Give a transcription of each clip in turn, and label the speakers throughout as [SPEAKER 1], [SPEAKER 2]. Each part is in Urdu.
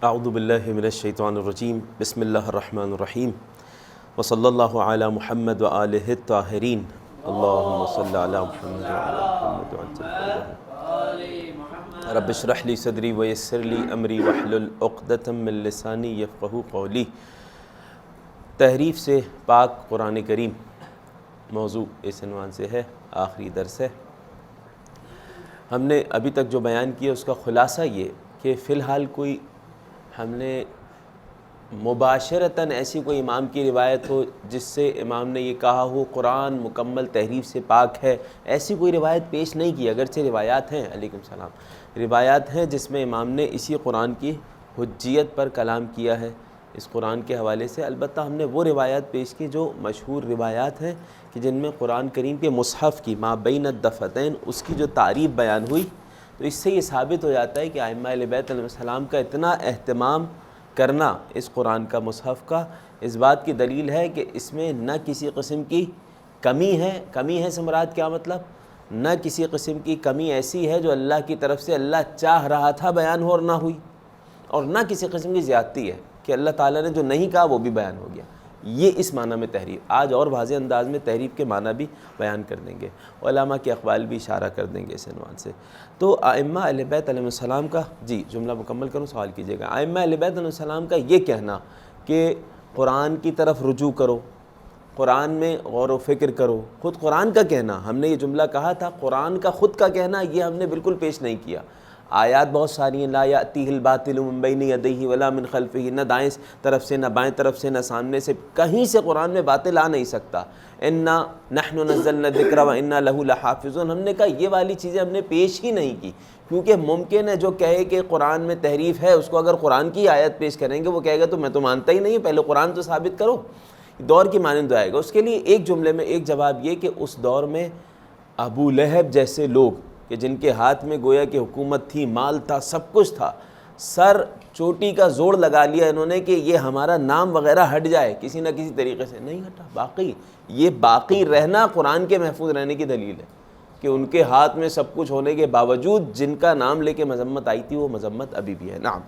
[SPEAKER 1] اعوذ باللہ من الشیطان الرجیم بسم اللہ الرحمن الرحیم وصلی اللہ علی محمد وآلہ الطاہرین اللہم صلی علی محمد وعلی محمد وعلی رب اشرح لی صدری ویسر لی امری واحلل عقدۃ من لسانی یفقہوا قولی۔ تحریف سے پاک قرآن کریم موضوع اس عنوان سے ہے، آخری درس ہے۔ ہم نے ابھی تک جو بیان کیا اس کا خلاصہ یہ کہ فی الحال کوئی ہم نے مباشرتاً ایسی کوئی امام کی روایت ہو جس سے امام نے یہ کہا ہو قرآن مکمل تحریف سے پاک ہے، ایسی کوئی روایت پیش نہیں کی، اگرچہ روایات ہیں، علیکم السلام، روایات ہیں جس میں امام نے اسی قرآن کی حجیت پر کلام کیا ہے اس قرآن کے حوالے سے۔ البتہ ہم نے وہ روایات پیش کی جو مشہور روایات ہیں کہ جن میں قرآن کریم کے مصحف کی ما بین الدفتین اس کی جو تعریف بیان ہوئی، تو اس سے یہ ثابت ہو جاتا ہے کہ ائمہ اہل بیت علیہ السلام کا اتنا اہتمام کرنا اس قرآن کا مصحف کا اس بات کی دلیل ہے کہ اس میں نہ کسی قسم کی کمی ہے سے مراد کیا مطلب؟ نہ کسی قسم کی کمی ایسی ہے جو اللہ کی طرف سے اللہ چاہ رہا تھا بیان ہو اور نہ ہوئی، اور نہ کسی قسم کی زیادتی ہے کہ اللہ تعالیٰ نے جو نہیں کہا وہ بھی بیان ہو گیا۔ یہ اس معنی میں تحریف، آج اور واضح انداز میں تحریف کے معنی بھی بیان کر دیں گے، علماء کے اقوال بھی اشارہ کر دیں گے اس عنوان سے۔ تو ائمہ اہل بیت علیہ السلام کا، جی جملہ مکمل کروں سوال کیجیے گا، ائمہ اہل بیت علیہ السلام کا یہ کہنا کہ قرآن کی طرف رجوع کرو، قرآن میں غور و فکر کرو، خود قرآن کا کہنا، ہم نے یہ جملہ کہا تھا قرآن کا خود کا کہنا، یہ ہم نے بالکل پیش نہیں کیا۔ آیات بہت ساری ہیں، لا یأتیہ الباطل من بین یدیہ ولا من خلفہ، نہ دائیں طرف سے نہ بائیں طرف سے نہ سامنے سے، کہیں سے قرآن میں باطل آ نہیں سکتا۔ انا نحن نزلنا الذکر وانا لہ لحافظون، ہم نے کہا یہ والی چیزیں ہم نے پیش ہی نہیں کی، کیونکہ ممکن ہے جو کہے کہ قرآن میں تحریف ہے اس کو اگر قرآن کی آیت پیش کریں گے وہ کہے گا تو میں تو مانتا ہی نہیں ہوں، پہلے قرآن تو ثابت کرو، دور کی مانند آئے گا۔ اس کے لیے ایک جملے میں ایک جواب یہ کہ اس دور میں ابو لہب جیسے لوگ کہ جن کے ہاتھ میں گویا کہ حکومت تھی، مال تھا، سب کچھ تھا، سر چوٹی کا زور لگا لیا انہوں نے کہ یہ ہمارا نام وغیرہ ہٹ جائے کسی نہ کسی طریقے سے، نہیں ہٹا، باقی یہ باقی رہنا قرآن کے محفوظ رہنے کی دلیل ہے کہ ان کے ہاتھ میں سب کچھ ہونے کے باوجود جن کا نام لے کے مذمت آئی تھی وہ مذمت ابھی بھی ہے۔ نعم،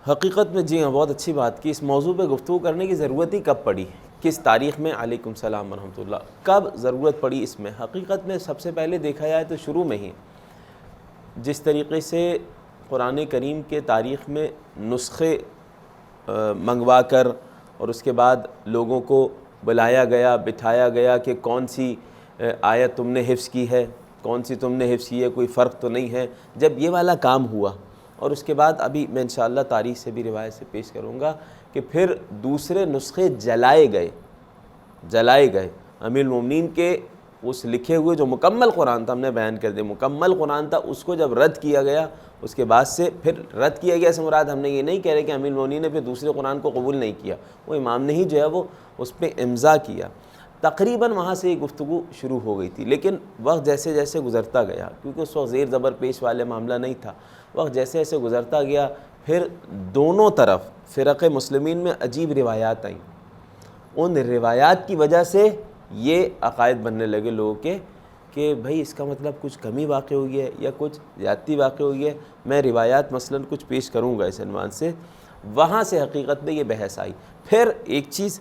[SPEAKER 1] حقیقت میں جی ہاں، بہت اچھی بات کی، اس موضوع پہ گفتگو کرنے کی ضرورت ہی کب پڑی، کس تاریخ میں؟ علیکم السلام ورحمۃ اللہ، کب ضرورت پڑی اس میں؟ حقیقت میں سب سے پہلے دیکھا جائے تو شروع میں ہی جس طریقے سے قرآن کریم کے تاریخ میں نسخے منگوا کر اور اس کے بعد لوگوں کو بلایا گیا، بٹھایا گیا کہ کون سی آیت تم نے حفظ کی ہے، کون سی تم نے حفظ کی ہے، کوئی فرق تو نہیں ہے، جب یہ والا کام ہوا اور اس کے بعد ابھی میں انشاءاللہ تاریخ سے بھی روایت سے پیش کروں گا کہ پھر دوسرے نسخے جلائے گئے۔ امیر المومنین کے اس لکھے ہوئے جو مکمل قرآن تھا، ہم نے بیان کر دیا مکمل قرآن تھا، اس کو جب رد کیا گیا اس کے بعد سے پھر رد کیا گیا سے مراد ہم نے یہ نہیں کہہ رہے کہ امیر المومنین نے پھر دوسرے قرآن کو قبول نہیں کیا، وہ امام نے ہی جو ہے وہ اس پہ امضا کیا۔ تقریباً وہاں سے یہ گفتگو شروع ہو گئی تھی، لیکن وقت جیسے جیسے گزرتا گیا، کیونکہ اس وقت زیر زبر پیش والے معاملہ نہیں تھا، وقت جیسے جیسے گزرتا گیا پھر دونوں طرف فرق مسلمین میں عجیب روایات آئیں، ان روایات کی وجہ سے یہ عقائد بننے لگے لوگوں کے کہ بھئی اس کا مطلب کچھ کمی واقع ہوئی ہے یا کچھ زیادتی واقع ہوئی ہے۔ میں روایات مثلاً کچھ پیش کروں گا اس عنوان سے، وہاں سے حقیقت میں یہ بحث آئی۔ پھر ایک چیز،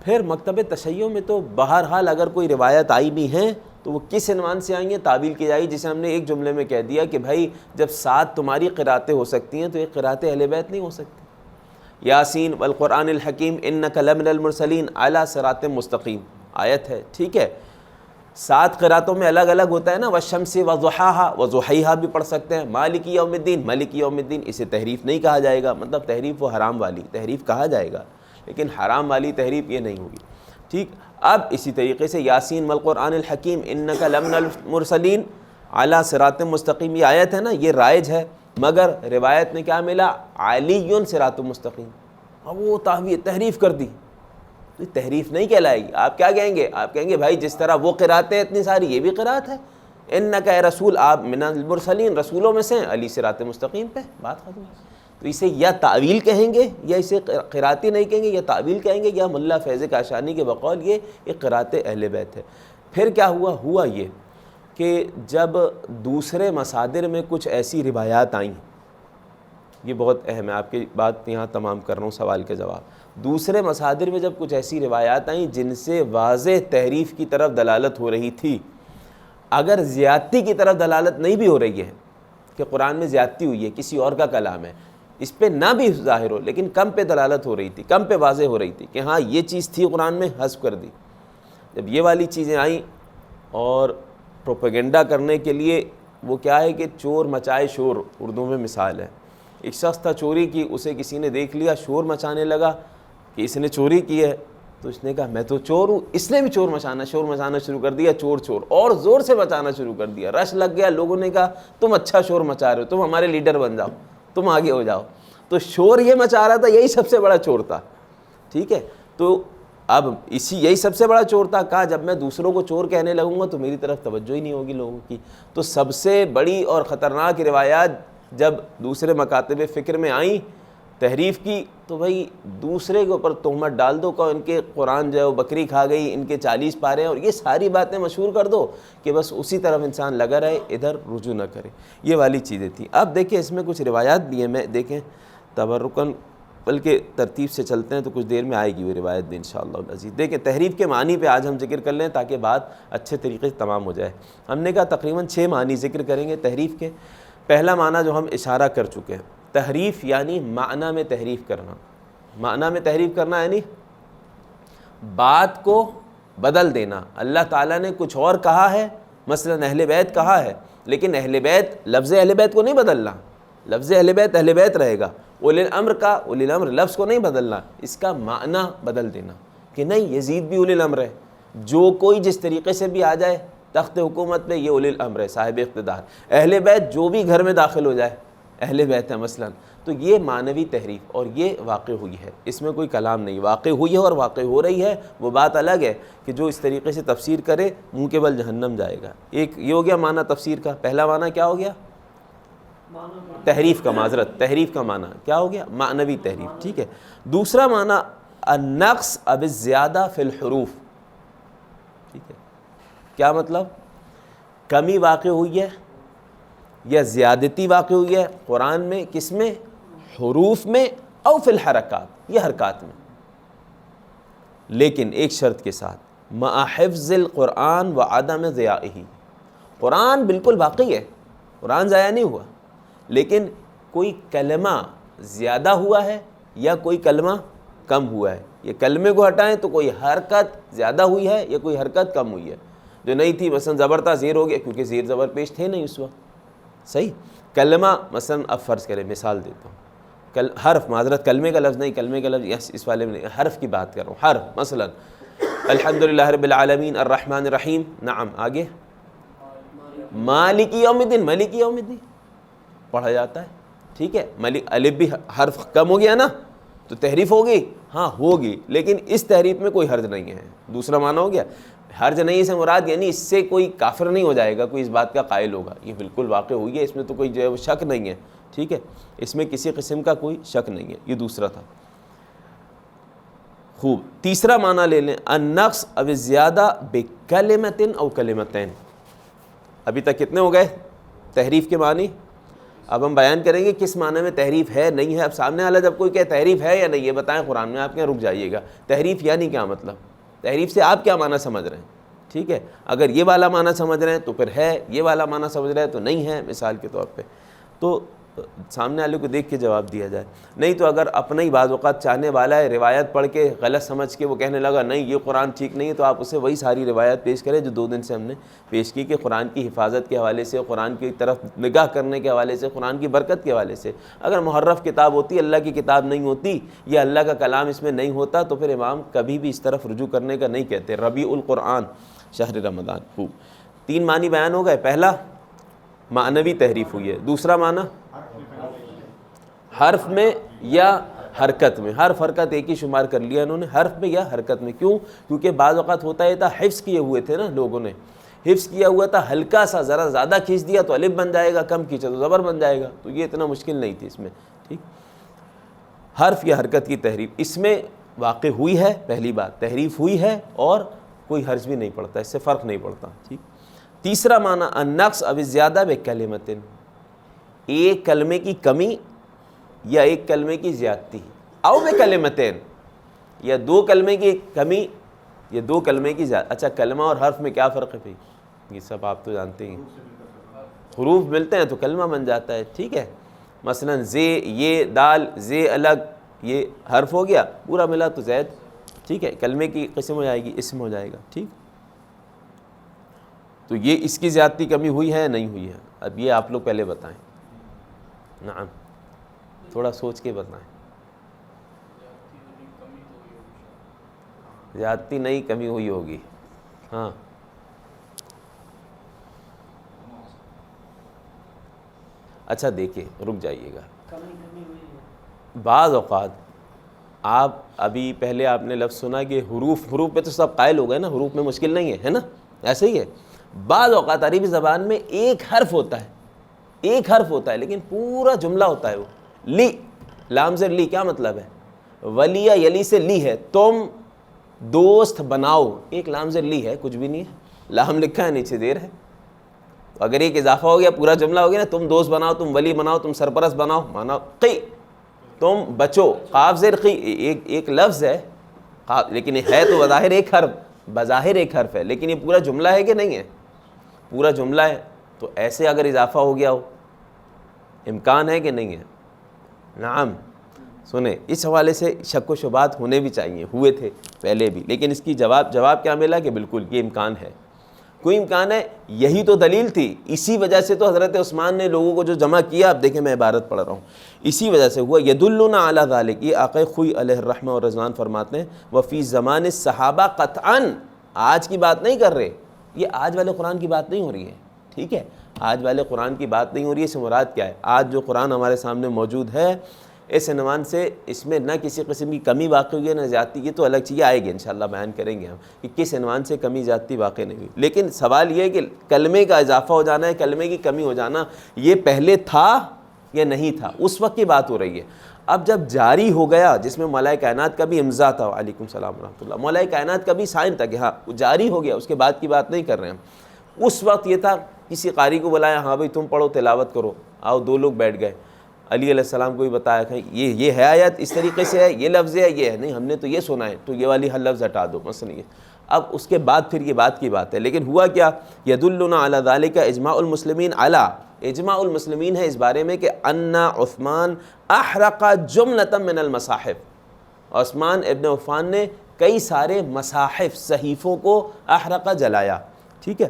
[SPEAKER 1] پھر مکتب تشیع میں تو بہرحال اگر کوئی روایت آئی بھی ہیں تو وہ کس عنوان سے آئیں گے؟ تعویل کی جائے، جسے ہم نے ایک جملے میں کہہ دیا کہ بھائی جب 7 تمہاری قراتیں ہو سکتی ہیں تو ایک قرات اہل بیت نہیں ہو سکتی۔ یاسین والقرآن الحکیم انک لمن المرسلین علی صراط مستقیم آیت ہے، ٹھیک ہے، 7 قراتوں میں الگ الگ ہوتا ہے نا، والشمس وضحاہا، وضحیہا بھی پڑھ سکتے ہیں، مالک یوم الدین، مالک یوم الدین، اسے تحریف نہیں کہا جائے گا، مطلب تحریف وہ حرام والی تحریف کہا جائے گا لیکن حرام والی تحریف یہ نہیں ہوگی، ٹھیک۔ اب اسی طریقے سے یاسین والقرآن الحکیم انک لمن المرسلین علی صراط مستقیم، یہ آیت ہے نا، یہ رائج ہے، مگر روایت نے کیا ملا؟ علی صراط مستقیم، اب وہ تحریف کر دی، تو تحریف نہیں کہلائے گی۔ آپ کیا کہیں گے؟ آپ کہیں گے بھائی جس طرح وہ قراتیں اتنی ساری یہ بھی قرات ہے، انک اے رسول، آپ من المرسلین، رسولوں میں سے علی صراط مستقیم پہ، بات ختم۔ تو اسے یا تعویل کہیں گے یا اسے قراءتی نہیں کہیں گے، یا تعویل کہیں گے یا ملا فیض کاشانی کے بقول یہ ایک قراءت اہل بیت ہے۔ پھر کیا ہوا یہ کہ جب دوسرے مصادر میں کچھ ایسی روایات آئیں، یہ بہت اہم ہے، آپ کی بات یہاں تمام کر رہا ہوں سوال کے جواب، دوسرے مصادر میں جب کچھ ایسی روایات آئیں جن سے واضح تحریف کی طرف دلالت ہو رہی تھی، اگر زیادتی کی طرف دلالت نہیں بھی ہو رہی ہے کہ قرآن میں زیادتی ہوئی ہے، کسی اور کا کلام ہے، اس پہ نہ بھی ظاہر ہو لیکن کم پہ دلالت ہو رہی تھی، کم پہ واضح ہو رہی تھی کہ ہاں یہ چیز تھی قرآن میں، حذف کر دی، جب یہ والی چیزیں آئیں اور پروپیگنڈا کرنے کے لیے وہ کیا ہے کہ چور مچائے شور، اردو میں مثال ہے، ایک شخص تھا چوری کی، اسے کسی نے دیکھ لیا، شور مچانے لگا کہ اس نے چوری کی ہے، تو اس نے کہا میں تو چور ہوں، اس نے بھی شور مچانا شروع کر دیا، چور چور، اور زور سے مچانا شروع کر دیا، رش لگ گیا، لوگوں نے کہا تم اچھا شور مچا رہے ہو، تم ہمارے لیڈر بن جاؤ، تم آگے ہو جاؤ، تو شور یہ مچا رہا تھا، یہی سب سے بڑا چور تھا، ٹھیک ہے، تو اب یہی سب سے بڑا چور تھا، کہا جب میں دوسروں کو چور کہنے لگوں گا تو میری طرف توجہ ہی نہیں ہوگی لوگوں کی، تو سب سے بڑی اور خطرناک روایات جب دوسرے مکاتب فکر میں آئیں تحریف کی، تو بھائی دوسرے کے اوپر تہمت ڈال دو کہ ان کے قرآن جو ہے وہ بکری کھا گئی، ان کے 40 پارے ہیں، اور یہ ساری باتیں مشہور کر دو کہ بس اسی طرف انسان لگا رہے، ادھر رجوع نہ کرے، یہ والی چیزیں تھیں۔ اب دیکھیں اس میں کچھ روایات بھی ہیں، میں دیکھیں تبرکاً بلکہ ترتیب سے چلتے ہیں تو کچھ دیر میں آئے گی وہ روایت بھی انشاءاللہ العزیز۔ دیکھیں تحریف کے معنی پہ آج ہم ذکر کر لیں تاکہ بات اچھے طریقے سے تمام ہو جائے۔ ہم نے کہا تقریباً 6 معنی ذکر کریں گے تحریف کے۔ پہلا معنی جو ہم اشارہ کر چکے ہیں، تحریف یعنی معنی میں تحریف کرنا، معنی میں تحریف کرنا یعنی بات کو بدل دینا۔ اللہ تعالیٰ نے کچھ اور کہا ہے، مثلا اہل بیت کہا ہے، لیکن اہل بیت لفظ اہل بیت کو نہیں بدلنا، لفظ اہل بیت رہے گا، اولی الامر کا اولی الامر لفظ کو نہیں بدلنا، اس کا معنی بدل دینا کہ نہیں یزید بھی اولی الامر ہے، جو کوئی جس طریقے سے بھی آ جائے تخت حکومت پہ یہ اولی الامر ہے، صاحب اقتدار، اہل بیت جو بھی گھر میں داخل ہو جائے اہل بیت ہے مثلا، تو یہ معنوی تحریف، اور یہ واقع ہوئی ہے، اس میں کوئی کلام نہیں، واقع ہوئی ہے اور واقع ہو رہی ہے، وہ بات الگ ہے کہ جو اس طریقے سے تفسیر کرے منہ کے بل جہنم جائے گا۔ ایک یہ ہو گیا معنی تفسیر کا، پہلا معنی کیا ہو گیا؟ تحریف کا، معذرت، تحریف کا معنی کیا ہو گیا؟ معنوی تحریف، ٹھیک ہے۔ دوسرا معنی النقص اب الزیادہ فی الحروف، ٹھیک ہے، کیا مطلب؟ کمی واقع ہوئی ہے یا زیادتی واقع ہوئی ہے قرآن میں، کس میں؟ حروف میں، او فی الحرکات، یہ حرکات میں، لیکن ایک شرط کے ساتھ، مع حفظ القرآن و عدم ضیاعہ، قرآن بالکل باقی ہے، قرآن ضائع نہیں ہوا، لیکن کوئی کلمہ زیادہ ہوا ہے یا کوئی کلمہ کم ہوا ہے، یہ کلمے کو ہٹائیں تو کوئی حرکت زیادہ ہوئی ہے یا کوئی حرکت کم ہوئی ہے، جو نہیں تھی، مثلا زبر تھا زیر ہو گیا کیونکہ زیر زبر پیش تھے نہیں اس وقت، صحیح۔ کلمہ مثلا اب فرض کریں، مثال دیتا ہوں، حرف، معذرت کلمے کا لفظ نہیں، کلمے کا لفظ اس والے میں نہیں، حرف کی بات کر رہا ہوں، حرف، مثلا الحمدللہ رب العالمین الرحمن الرحیم، نعم، آگے مالک یوم الدین، مالک یوم الدین پڑھا جاتا ہے، ٹھیک ہے، الف بھی حرف کم ہو گیا نا تو تحریف ہوگی، ہاں ہوگی، لیکن اس تحریف میں کوئی حرج نہیں ہے۔ دوسرا معنی ہو گیا، حرج نہیں سے مراد یعنی اس سے کوئی کافر نہیں ہو جائے گا، کوئی اس بات کا قائل ہوگا، یہ بالکل واقع ہوئی ہے، اس میں تو کوئی جو ہے وہ شک نہیں ہے، ٹھیک ہے، اس میں کسی قسم کا کوئی شک نہیں ہے، یہ دوسرا تھا۔ خوب، تیسرا معنی لے لیں، النقص اب زیادہ بکلمۃ او کلمتین۔ ابھی تک کتنے ہو گئے تحریف کے معنی؟ اب ہم بیان کریں گے کس معنی میں تحریف ہے نہیں ہے۔ اب سامنے والا جب کوئی کہ تحریف ہے یا نہیں، یہ بتائیں قرآن میں، آپ کیا رک جائیے گا، تحریف یعنی کیا مطلب، تحریف سے آپ کیا معنی سمجھ رہے ہیں، ٹھیک ہے، اگر یہ والا معنی سمجھ رہے ہیں تو پھر ہے، یہ والا معنی سمجھ رہے ہیں تو نہیں ہے، مثال کے طور پہ، تو سامنے والے کو دیکھ کے جواب دیا جائے، نہیں تو اگر اپنا ہی بعض اوقات چاہنے والا ہے روایت پڑھ کے غلط سمجھ کے وہ کہنے لگا نہیں یہ قرآن ٹھیک نہیں ہے، تو آپ اسے وہی ساری روایت پیش کریں جو 2 دن سے ہم نے پیش کی، کہ قرآن کی حفاظت کے حوالے سے، قرآن کی طرف نگاہ کرنے کے حوالے سے، قرآن کی برکت کے حوالے سے۔ اگر محرف کتاب ہوتی، اللہ کی کتاب نہیں ہوتی یا اللہ کا کلام اس میں نہیں ہوتا تو پھر امام کبھی بھی اس طرف رجوع کرنے کا نہیں کہتے۔ ربیع القرآن، شہر رمضان۔ خوب، 3 معنی بیان ہو گئے، پہلا معنوی تحریف ہوئی ہے، دوسرا معنی حرف میں یا حرکت میں، حرف حرکت ایک ہی شمار کر لیا انہوں نے، حرف میں یا حرکت میں، کیوں؟ کیونکہ بعض اوقات ہوتا ہے تھا حفظ کیے ہوئے تھے نا لوگوں نے، حفظ کیا ہوا تھا، ہلکا سا زیادہ کھینچ دیا تو الف بن جائے گا، کم کھینچا تو زبر بن جائے گا، تو یہ اتنا مشکل نہیں تھی اس میں، ٹھیک۔ حرف یا حرکت کی تحریف اس میں واقع ہوئی ہے، پہلی بات تحریف ہوئی ہے اور کوئی حرج بھی نہیں پڑتا، اس سے فرق نہیں پڑتا. ٹھیک. تیسرا معنی النقص او زیادہ بکلمۃ، ایک کلمے کی کمی یا ایک کلمے کی زیادتی، او بکلمتین یا دو کلمے کی کمی یا دو کلمے کی زیادتی. اچھا کلمہ اور حرف میں کیا فرق ہے بھائی؟ یہ سب آپ تو جانتے ہیں، حروف ملتے ہیں تو کلمہ بن جاتا ہے. ٹھیک ہے، مثلا زے یہ دال، زے الگ یہ حرف ہو گیا، پورا ملا تو زید. ٹھیک ہے، کلمے کی قسم ہو جائے گی، اسم ہو جائے گا. ٹھیک، تو یہ اس کی زیادتی کمی ہوئی ہے نہیں ہوئی ہے؟ اب یہ آپ لوگ پہلے بتائیں. نعم، تھوڑا سوچ کے بتائیں. زیادتی نہیں، کمی ہوئی ہوگی. ہاں اچھا دیکھیں، رک جائیے گا. بعض اوقات آپ ابھی پہلے آپ نے لفظ سنا کہ حروف پہ تو سب قائل ہو گئے نا، حروف میں مشکل نہیں ہے نا، ایسے ہی ہے. بعض اوقات عربی زبان میں ایک حرف ہوتا ہے لیکن پورا جملہ ہوتا ہے. وہ لی، لام زر لی کیا مطلب ہے؟ ولی یلی سے لی ہے، تم دوست بناؤ. ایک لام زر لی ہے، کچھ بھی نہیں ہے، لام لکھا ہے نیچے زیر ہے. تو اگر ایک اضافہ ہو گیا پورا جملہ ہو گیا نا، تم دوست بناؤ، تم ولی بناؤ، تم سرپرست بناؤ. مانا قی، تم بچو. قاف زیر قی ایک لفظ ہے لیکن ہے تو بظاہر ایک حرف ہے، لیکن یہ پورا جملہ ہے کہ نہیں ہے؟ پورا جملہ ہے. تو ایسے اگر اضافہ ہو گیا ہو، امکان ہے کہ نہیں ہے؟ نعم. سنیں، اس حوالے سے شک و شبہات ہونے بھی چاہیے، ہوئے تھے پہلے بھی، لیکن اس کی جواب کیا ملا کہ بالکل یہ امکان ہے. کوئی امکان ہے، یہی تو دلیل تھی. اسی وجہ سے تو حضرت عثمان نے لوگوں کو جو جمع کیا، اب دیکھیں میں عبارت پڑھ رہا ہوں، اسی وجہ سے ہوا. یدلنا علی ذالک، یہ آقا خوئی علیہ الرحمہ اور رضوان فرماتے ہیں، وفی زمان الصحابہ قطعا، آج کی بات نہیں کر رہے، یہ آج والے قرآن کی بات نہیں ہو رہی ہے. ٹھیک ہے، آج والے قرآن کی بات نہیں ہو رہی ہے. اس سے مراد کیا ہے؟ آج جو قرآن ہمارے سامنے موجود ہے، اس عنوان سے اس میں نہ کسی قسم کی کمی واقع ہوئی ہے نہ زیادتی. یہ تو الگ چیز آئے گی انشاءاللہ، بیان کریں گے ہم کہ کس عنوان سے کمی زیادتی واقع نہیں ہوئی. لیکن سوال یہ ہے کہ کلمے کا اضافہ ہو جانا ہے، کلمے کی کمی ہو جانا، یہ پہلے تھا یا نہیں تھا؟ اس وقت کی بات ہو رہی ہے. اب جب جاری ہو گیا، جس میں مولا کائنات کا بھی امضا تھا، وعلیکم السلام ورحمۃ اللہ، مولا کائنات کا بھی سائن تھا کہ ہاں جاری ہو گیا، اس کے بعد کی بات نہیں کر رہے ہم. اس وقت یہ تھا، کسی قاری کو بلایا، ہاں بھائی تم پڑھو، تلاوت کرو، آؤ. دو لوگ بیٹھ گئے، علی علیہ السلام کو بھی بتایا کہ یہ ہے آیت، اس طریقے سے ہے، یہ لفظ ہے، یہ ہے نہیں، ہم نے تو یہ سنا ہے، تو یہ والی ہر لفظ ہٹا دو مثلا. یہ اب اس کے بعد پھر یہ بات کی بات ہے. لیکن ہوا کیا؟ یدلنا علی ذالک اجماع المسلمین، اجماع المسلمین ہے اس بارے میں کہ ان عثمان احرق جملۃ من المصاحف، عثمان ابن عفان نے کئی سارے مصاحف، صحیفوں کو احرق، جلایا. ٹھیک ہے.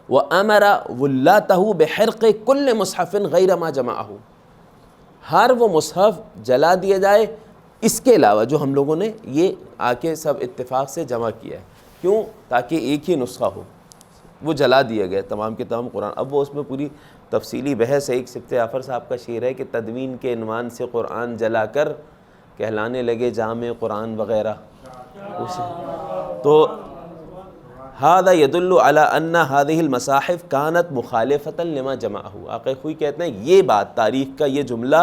[SPEAKER 1] وَأَمَرَ وُلَّاتَهُ بِحِرْقِ كُلِّ مُصْحَفٍ غَيْرَ مَا جَمَعَهُ، ہر وہ مصحف جلا دیا جائے اس کے علاوہ جو ہم لوگوں نے یہ آ کے سب اتفاق سے جمع کیا ہے. کیوں؟ تاکہ ایک ہی نسخہ ہو. وہ جلا دیا گیا تمام کے تمام قرآن. اب وہ اس میں پوری تفصیلی بحث ہے. ایک سبت جعفر صاحب کا شعر ہے کہ تدوین کے عنوان سے قرآن جلا کر کہلانے لگے جامع قرآن وغیرہ. تو هذا يدل على ان هذه المصاحف كانت مخالفة لما جمعه. آقا خوئی کہتے ہیں یہ بات، تاریخ کا یہ جملہ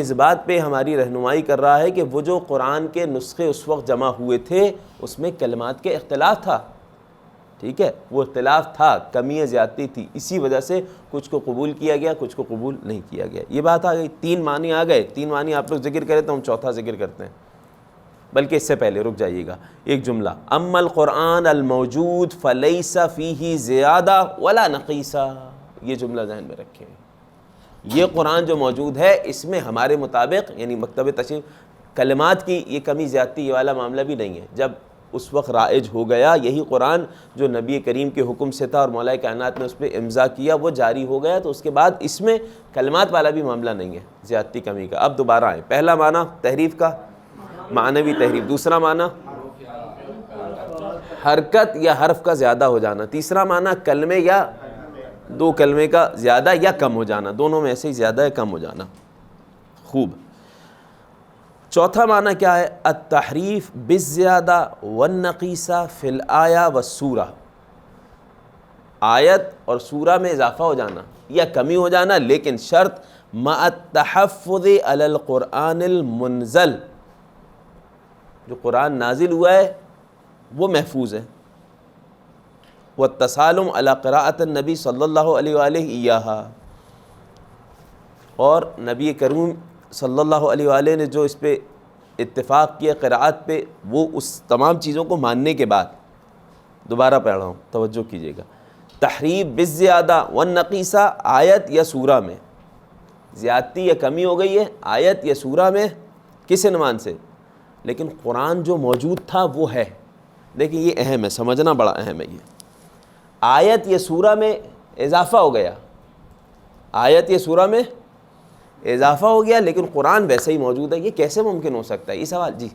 [SPEAKER 1] اس بات پہ ہماری رہنمائی کر رہا ہے کہ وہ جو قرآن کے نسخے اس وقت جمع ہوئے تھے اس میں کلمات کے اختلاف تھا. ٹھیک ہے، وہ اختلاف تھا، کمی زیادتی تھی، اسی وجہ سے کچھ کو قبول کیا گیا، کچھ کو قبول نہیں کیا گیا. یہ بات آ گئی. تین معنی آ گئے. تین معنی آپ لوگ ذکر کریں تو ہم چوتھا ذکر کرتے ہیں، بلکہ اس سے پہلے رک جائیے گا. ایک جملہ، اما القرآن الموجود فلیس فیہ زیادہ ولا نقیصہ، یہ جملہ ذہن میں رکھیں. یہ قرآن جو موجود ہے اس میں ہمارے مطابق، یعنی مکتب تشریف، کلمات کی یہ کمی زیادتی یہ والا معاملہ بھی نہیں ہے. جب اس وقت رائج ہو گیا یہی قرآن جو نبی کریم کے حکم سے تھا اور مولا کائنات نے اس پہ امضا کیا، وہ جاری ہو گیا، تو اس کے بعد اس میں کلمات والا بھی معاملہ نہیں ہے زیادتی کمی کا. اب دوبارہ آئیں. پہلا معنی تحریف کا، معنوی تحریف. دوسرا معنی حرکت یا حرف کا زیادہ ہو جانا. تیسرا معنی کلمے یا دو کلمے کا زیادہ یا کم ہو جانا، دونوں میں سے ہی زیادہ یا کم ہو جانا. خوب. چوتھا معنی کیا ہے؟ التحریف بالزیادہ والنقیصہ فی الآیہ والسورہ. آیت اور سورہ میں اضافہ ہو جانا یا کمی ہو جانا، لیکن شرط مع التحفظ علی القرآن المنزل، جو قرآن نازل ہوا ہے وہ محفوظ ہے، والتسالم علی قراءۃ النبی صلی اللہ علیہ وآلہ ایہا، اور نبی کریم صلی اللہ علیہ وآلہ نے جو اس پہ اتفاق کیا قراءت پہ، وہ اس تمام چیزوں کو ماننے کے بعد، دوبارہ پڑھ رہا ہوں توجہ کیجیے گا، تحریف بالزیادہ والنقیصہ آیت یا سورہ میں زیادتی یا کمی ہو گئی ہے آیت یا سورہ میں کس عنوان سے، لیکن قرآن جو موجود تھا وہ ہے. لیکن یہ اہم ہے، سمجھنا بڑا اہم ہے. یہ آیت یا سورہ میں اضافہ ہو گیا، آیت یا سورہ میں اضافہ ہو گیا لیکن قرآن ویسے ہی موجود ہے، یہ کیسے ممکن ہو سکتا ہے؟ یہ سوال جی.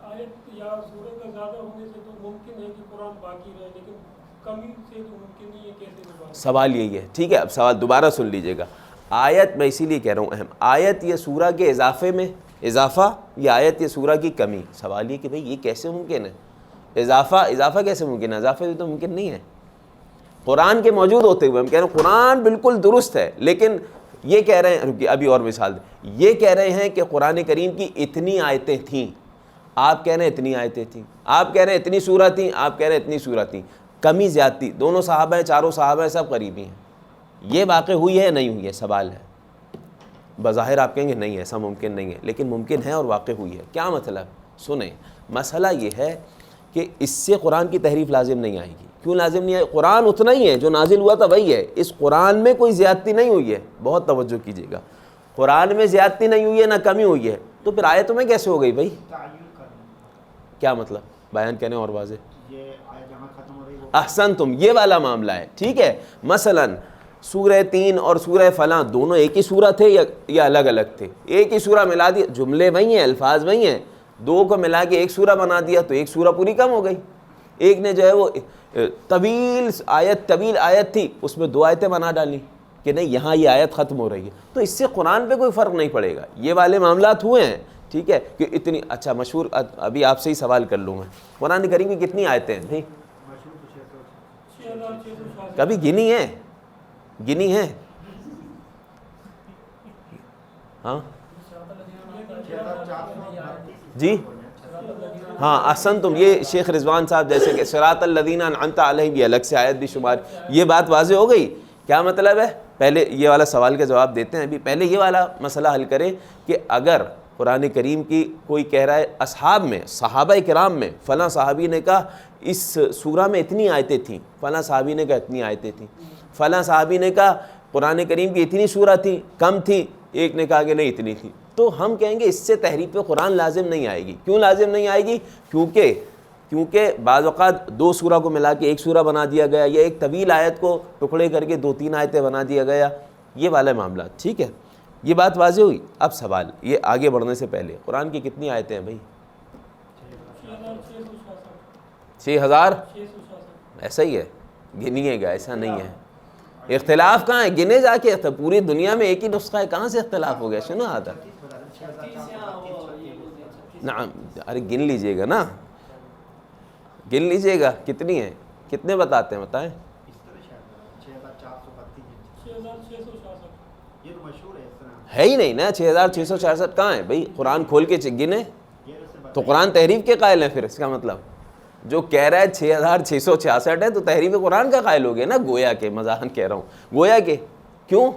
[SPEAKER 2] آیت یا سورہ کا زیادہ ہونے سے تو ممکن ہے کہ قرآن باقی رہے، لیکن کمی سے تو ممکن نہیں ہے، کیسے؟
[SPEAKER 1] سوال یہی ہے. ٹھیک ہے، اب سوال دوبارہ سن لیجئے گا. آیت میں اسی لیے کہہ رہا ہوں اہم، آیت یا سورہ کے اضافے میں اضافہ یا آیت یا سورہ کی کمی. سوال یہ کہ بھئی یہ کیسے ممکن ہے؟ اضافہ کیسے ممکن ہے؟ اضافہ تو ممکن نہیں ہے قرآن کے موجود ہوتے ہوئے. ہم کہہ رہے ہیں قرآن بالکل درست ہے، لیکن یہ کہہ رہے ہیں، ابھی اور مثال دیں، یہ کہہ رہے ہیں کہ قرآن کریم کی اتنی آیتیں تھیں، آپ کہہ رہے ہیں اتنی آیتیں تھیں، آپ کہہ رہے ہیں اتنی سورہ تھیں، آپ کہہ رہے ہیں اتنی سورہ تھیں. کمی زیادتی، دونوں صحابہ ہیں، چاروں صحابہ ہیں، سب قریبی ہیں. یہ واقع ہوئی ہے نہیں ہوئی ہے؟ سوال ہے. بظاہر آپ کہیں گے نہیں ایسا ممکن نہیں ہے، لیکن ممکن ہے اور واقع ہوئی ہے. کیا مطلب؟ سنیں، مسئلہ یہ ہے کہ اس سے قرآن کی تحریف لازم نہیں آئے گی. کیوں لازم نہیں آئے؟ قرآن اتنا ہی ہے جو نازل ہوا تھا وہی ہے. اس قرآن میں کوئی زیادتی نہیں ہوئی ہے. بہت توجہ کیجیے گا، قرآن میں زیادتی نہیں ہوئی ہے نہ کمی ہوئی ہے، تو پھر آیتوں میں کیسے ہو گئی بھائی؟ کیا مطلب؟ بیان کریں اور واضح. احسنتم، یہ والا معاملہ ہے. ٹھیک ہے، مثلا سورہ 3 اور سورہ فلاں دونوں ایک ہی سورہ تھے یا الگ الگ تھے؟ ایک ہی سورہ ملا دیا، جملے وہی ہیں، الفاظ وہی ہیں، دو کو ملا کے ایک سورہ بنا دیا تو ایک سورہ پوری کم ہو گئی. ایک نے جو ہے وہ طویل آیت تھی، اس میں 2 آیتیں بنا ڈالی کہ نہیں یہاں یہ آیت ختم ہو رہی ہے، تو اس سے قرآن پہ کوئی فرق نہیں پڑے گا. یہ والے معاملات ہوئے ہیں. ٹھیک ہے کہ اتنی اچھا مشہور، ابھی آپ سے ہی سوال کر لوں میں، قرآن کریم کی کتنی آیتیں ہیں بھائی؟ کبھی گنی ہے؟ گنی ہے؟ ہاں جی ہاں احسنتم. یہ شیخ رضوان صاحب جیسے کہ صراط الذین انعمت علیہم، یہ الگ سے آیت بھی شمار. یہ بات واضح ہو گئی. کیا مطلب ہے؟ پہلے یہ والا سوال کا جواب دیتے ہیں. ابھی پہلے یہ والا مسئلہ حل کریں کہ اگر قرآن کریم کی کوئی کہہ رہا ہے اصحاب میں، صحابہ کرام میں فلاں صحابی نے کہا اس سورہ میں اتنی آیتیں تھیں، فلاں صحابی نے کہا اتنی آیتیں تھیں، فلاں صحابی نے کہا قرآن کریم کی اتنی سورہ تھی، کم تھی، ایک نے کہا کہ نہیں اتنی تھی، تو ہم کہیں گے اس سے تحریف قرآن لازم نہیں آئے گی. کیوں لازم نہیں آئے گی؟ کیونکہ بعض اوقات 2 سورہ کو ملا کے ایک سورہ بنا دیا گیا، یا ایک طویل آیت کو ٹکڑے کر کے 2-3 آیتیں بنا دیا گیا، یہ والا معاملات. ٹھیک ہے، یہ بات واضح ہوئی. اب سوال یہ آگے بڑھنے سے پہلے، قرآن کی کتنی آیتیں ہیں بھائی؟ 6000. ایسا ہی ہے، گنیے گا، ایسا نہیں ہے. اختلاف کہاں ہے؟ گنے جا کے. پوری دنیا میں ایک ہی نسخہ ہے، کہاں سے اختلاف ہو گیا؟ سنو آتا نعم. ارے گن لیجئے گا نا، گن لیجئے گا کتنی ہیں، کتنے بتاتے ہیں بتائیں. ہے ہی نہیں نا 6666. کہاں ہے بھائی؟ قرآن کھول کے گنے تو قرآن تحریف کے قائل ہیں. پھر اس کا مطلب جو کہہ رہا ہے 6666 ہے تو تحریف قرآن کا قائل ہو گیا نا. گویا کہ مزاحن کہہ رہا ہوں، گویا کہ. کیوں؟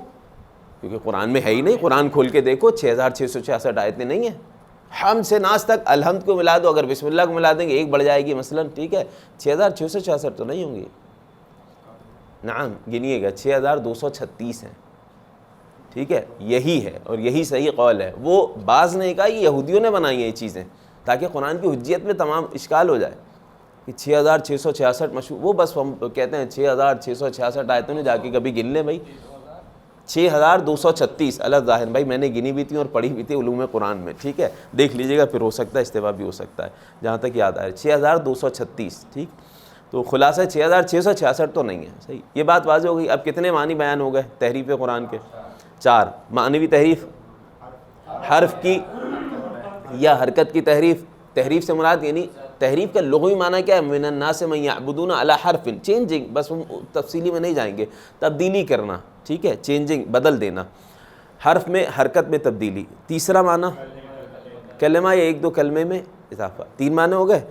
[SPEAKER 1] کیونکہ قرآن میں ہے ہی نہیں. قرآن کھول کے دیکھو 6666 آیتیں نہیں ہیں. ہم سے ناس تک الحمد کو ملا دو، اگر بسم اللہ کو ملا دیں گے ایک بڑھ جائے گی مثلا. ٹھیک ہے، 6666 تو نہیں ہوں گی. نعم گنیے گا، 6236 ہیں. ٹھیک ہے، یہی ہے اور یہی صحیح قول ہے. وہ بعض نے کہا یہ یہودیوں نے بنائی ہیں یہ چیزیں تاکہ قرآن کی حجیت میں تمام اشکال ہو جائے کہ 6666 مشہور. وہ بس ہم کہتے ہیں 6666 آیتوں نے جا کے کبھی گن لیں بھائی. 6236 اللہ ظاہر بھائی میں نے گنی بھی تھی اور پڑھی بھی تھی علوم قرآن میں. ٹھیک ہے، دیکھ لیجئے گا، پھر ہو سکتا ہے استوا بھی ہو سکتا ہے جہاں تک یاد آئے. 6236. ٹھیک، تو خلاصہ 6666 تو نہیں ہے. صحیح، یہ بات واضح ہو گئی. اب کتنے معنی بیان ہو گئے تحریف قرآن کے؟ 4. معنوی تحریف، حرف کی یا حرکت کی تحریف. تحریف سے مراد یعنی تحریف کا لغوی معنی کیا ہے؟ من الناس من یعبدون علی حرف، چینجنگ، بس ہم تفصیلی میں نہیں جائیں گے، تبدیلی کرنا، ٹھیک ہے، چینجنگ، بدل دینا، حرف میں حرکت میں تبدیلی۔ تیسرا معنی کلمہ یا ایک دو کلمے میں اضافہ، 3 معنی ہو گئے۔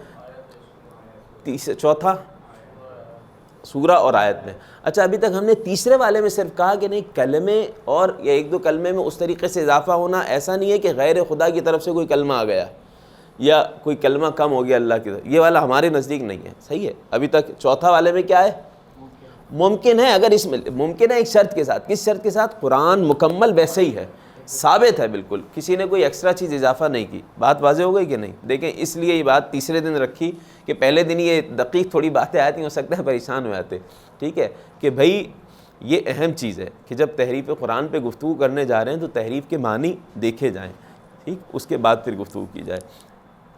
[SPEAKER 1] چوتھا سورہ اور آیت میں۔ اچھا ابھی تک ہم نے تیسرے والے میں صرف کہا کہ نہیں کلمے اور یا ایک دو کلمے میں اس طریقے سے اضافہ ہونا، ایسا نہیں ہے کہ غیر خدا کی طرف سے کوئی کلمہ آ گیا یا کوئی کلمہ کم ہو گیا اللہ کی طرف، یہ والا ہمارے نزدیک نہیں ہے، صحیح ہے۔ ابھی تک چوتھا والے میں کیا ہے؟ ممکن ہے، اگر اس میں ممکن ہے ایک شرط کے ساتھ، کس شرط کے ساتھ؟ قرآن مکمل ویسے ہی ہے، ثابت ہے بالکل، کسی نے کوئی ایکسٹرا چیز اضافہ نہیں کی۔ بات واضح ہو گئی کہ نہیں؟ دیکھیں اس لیے یہ بات تیسرے دن رکھی کہ پہلے دن یہ دقیق تھوڑی باتیں آتی، ہو سکتا ہے پریشان ہو جاتے، ٹھیک ہے، کہ بھائی یہ اہم چیز ہے کہ جب تحریف قرآن پہ گفتگو کرنے جا رہے ہیں تو تحریف کے معنی دیکھے جائیں، ٹھیک، اس کے بعد پھر گفتگو کی جائے۔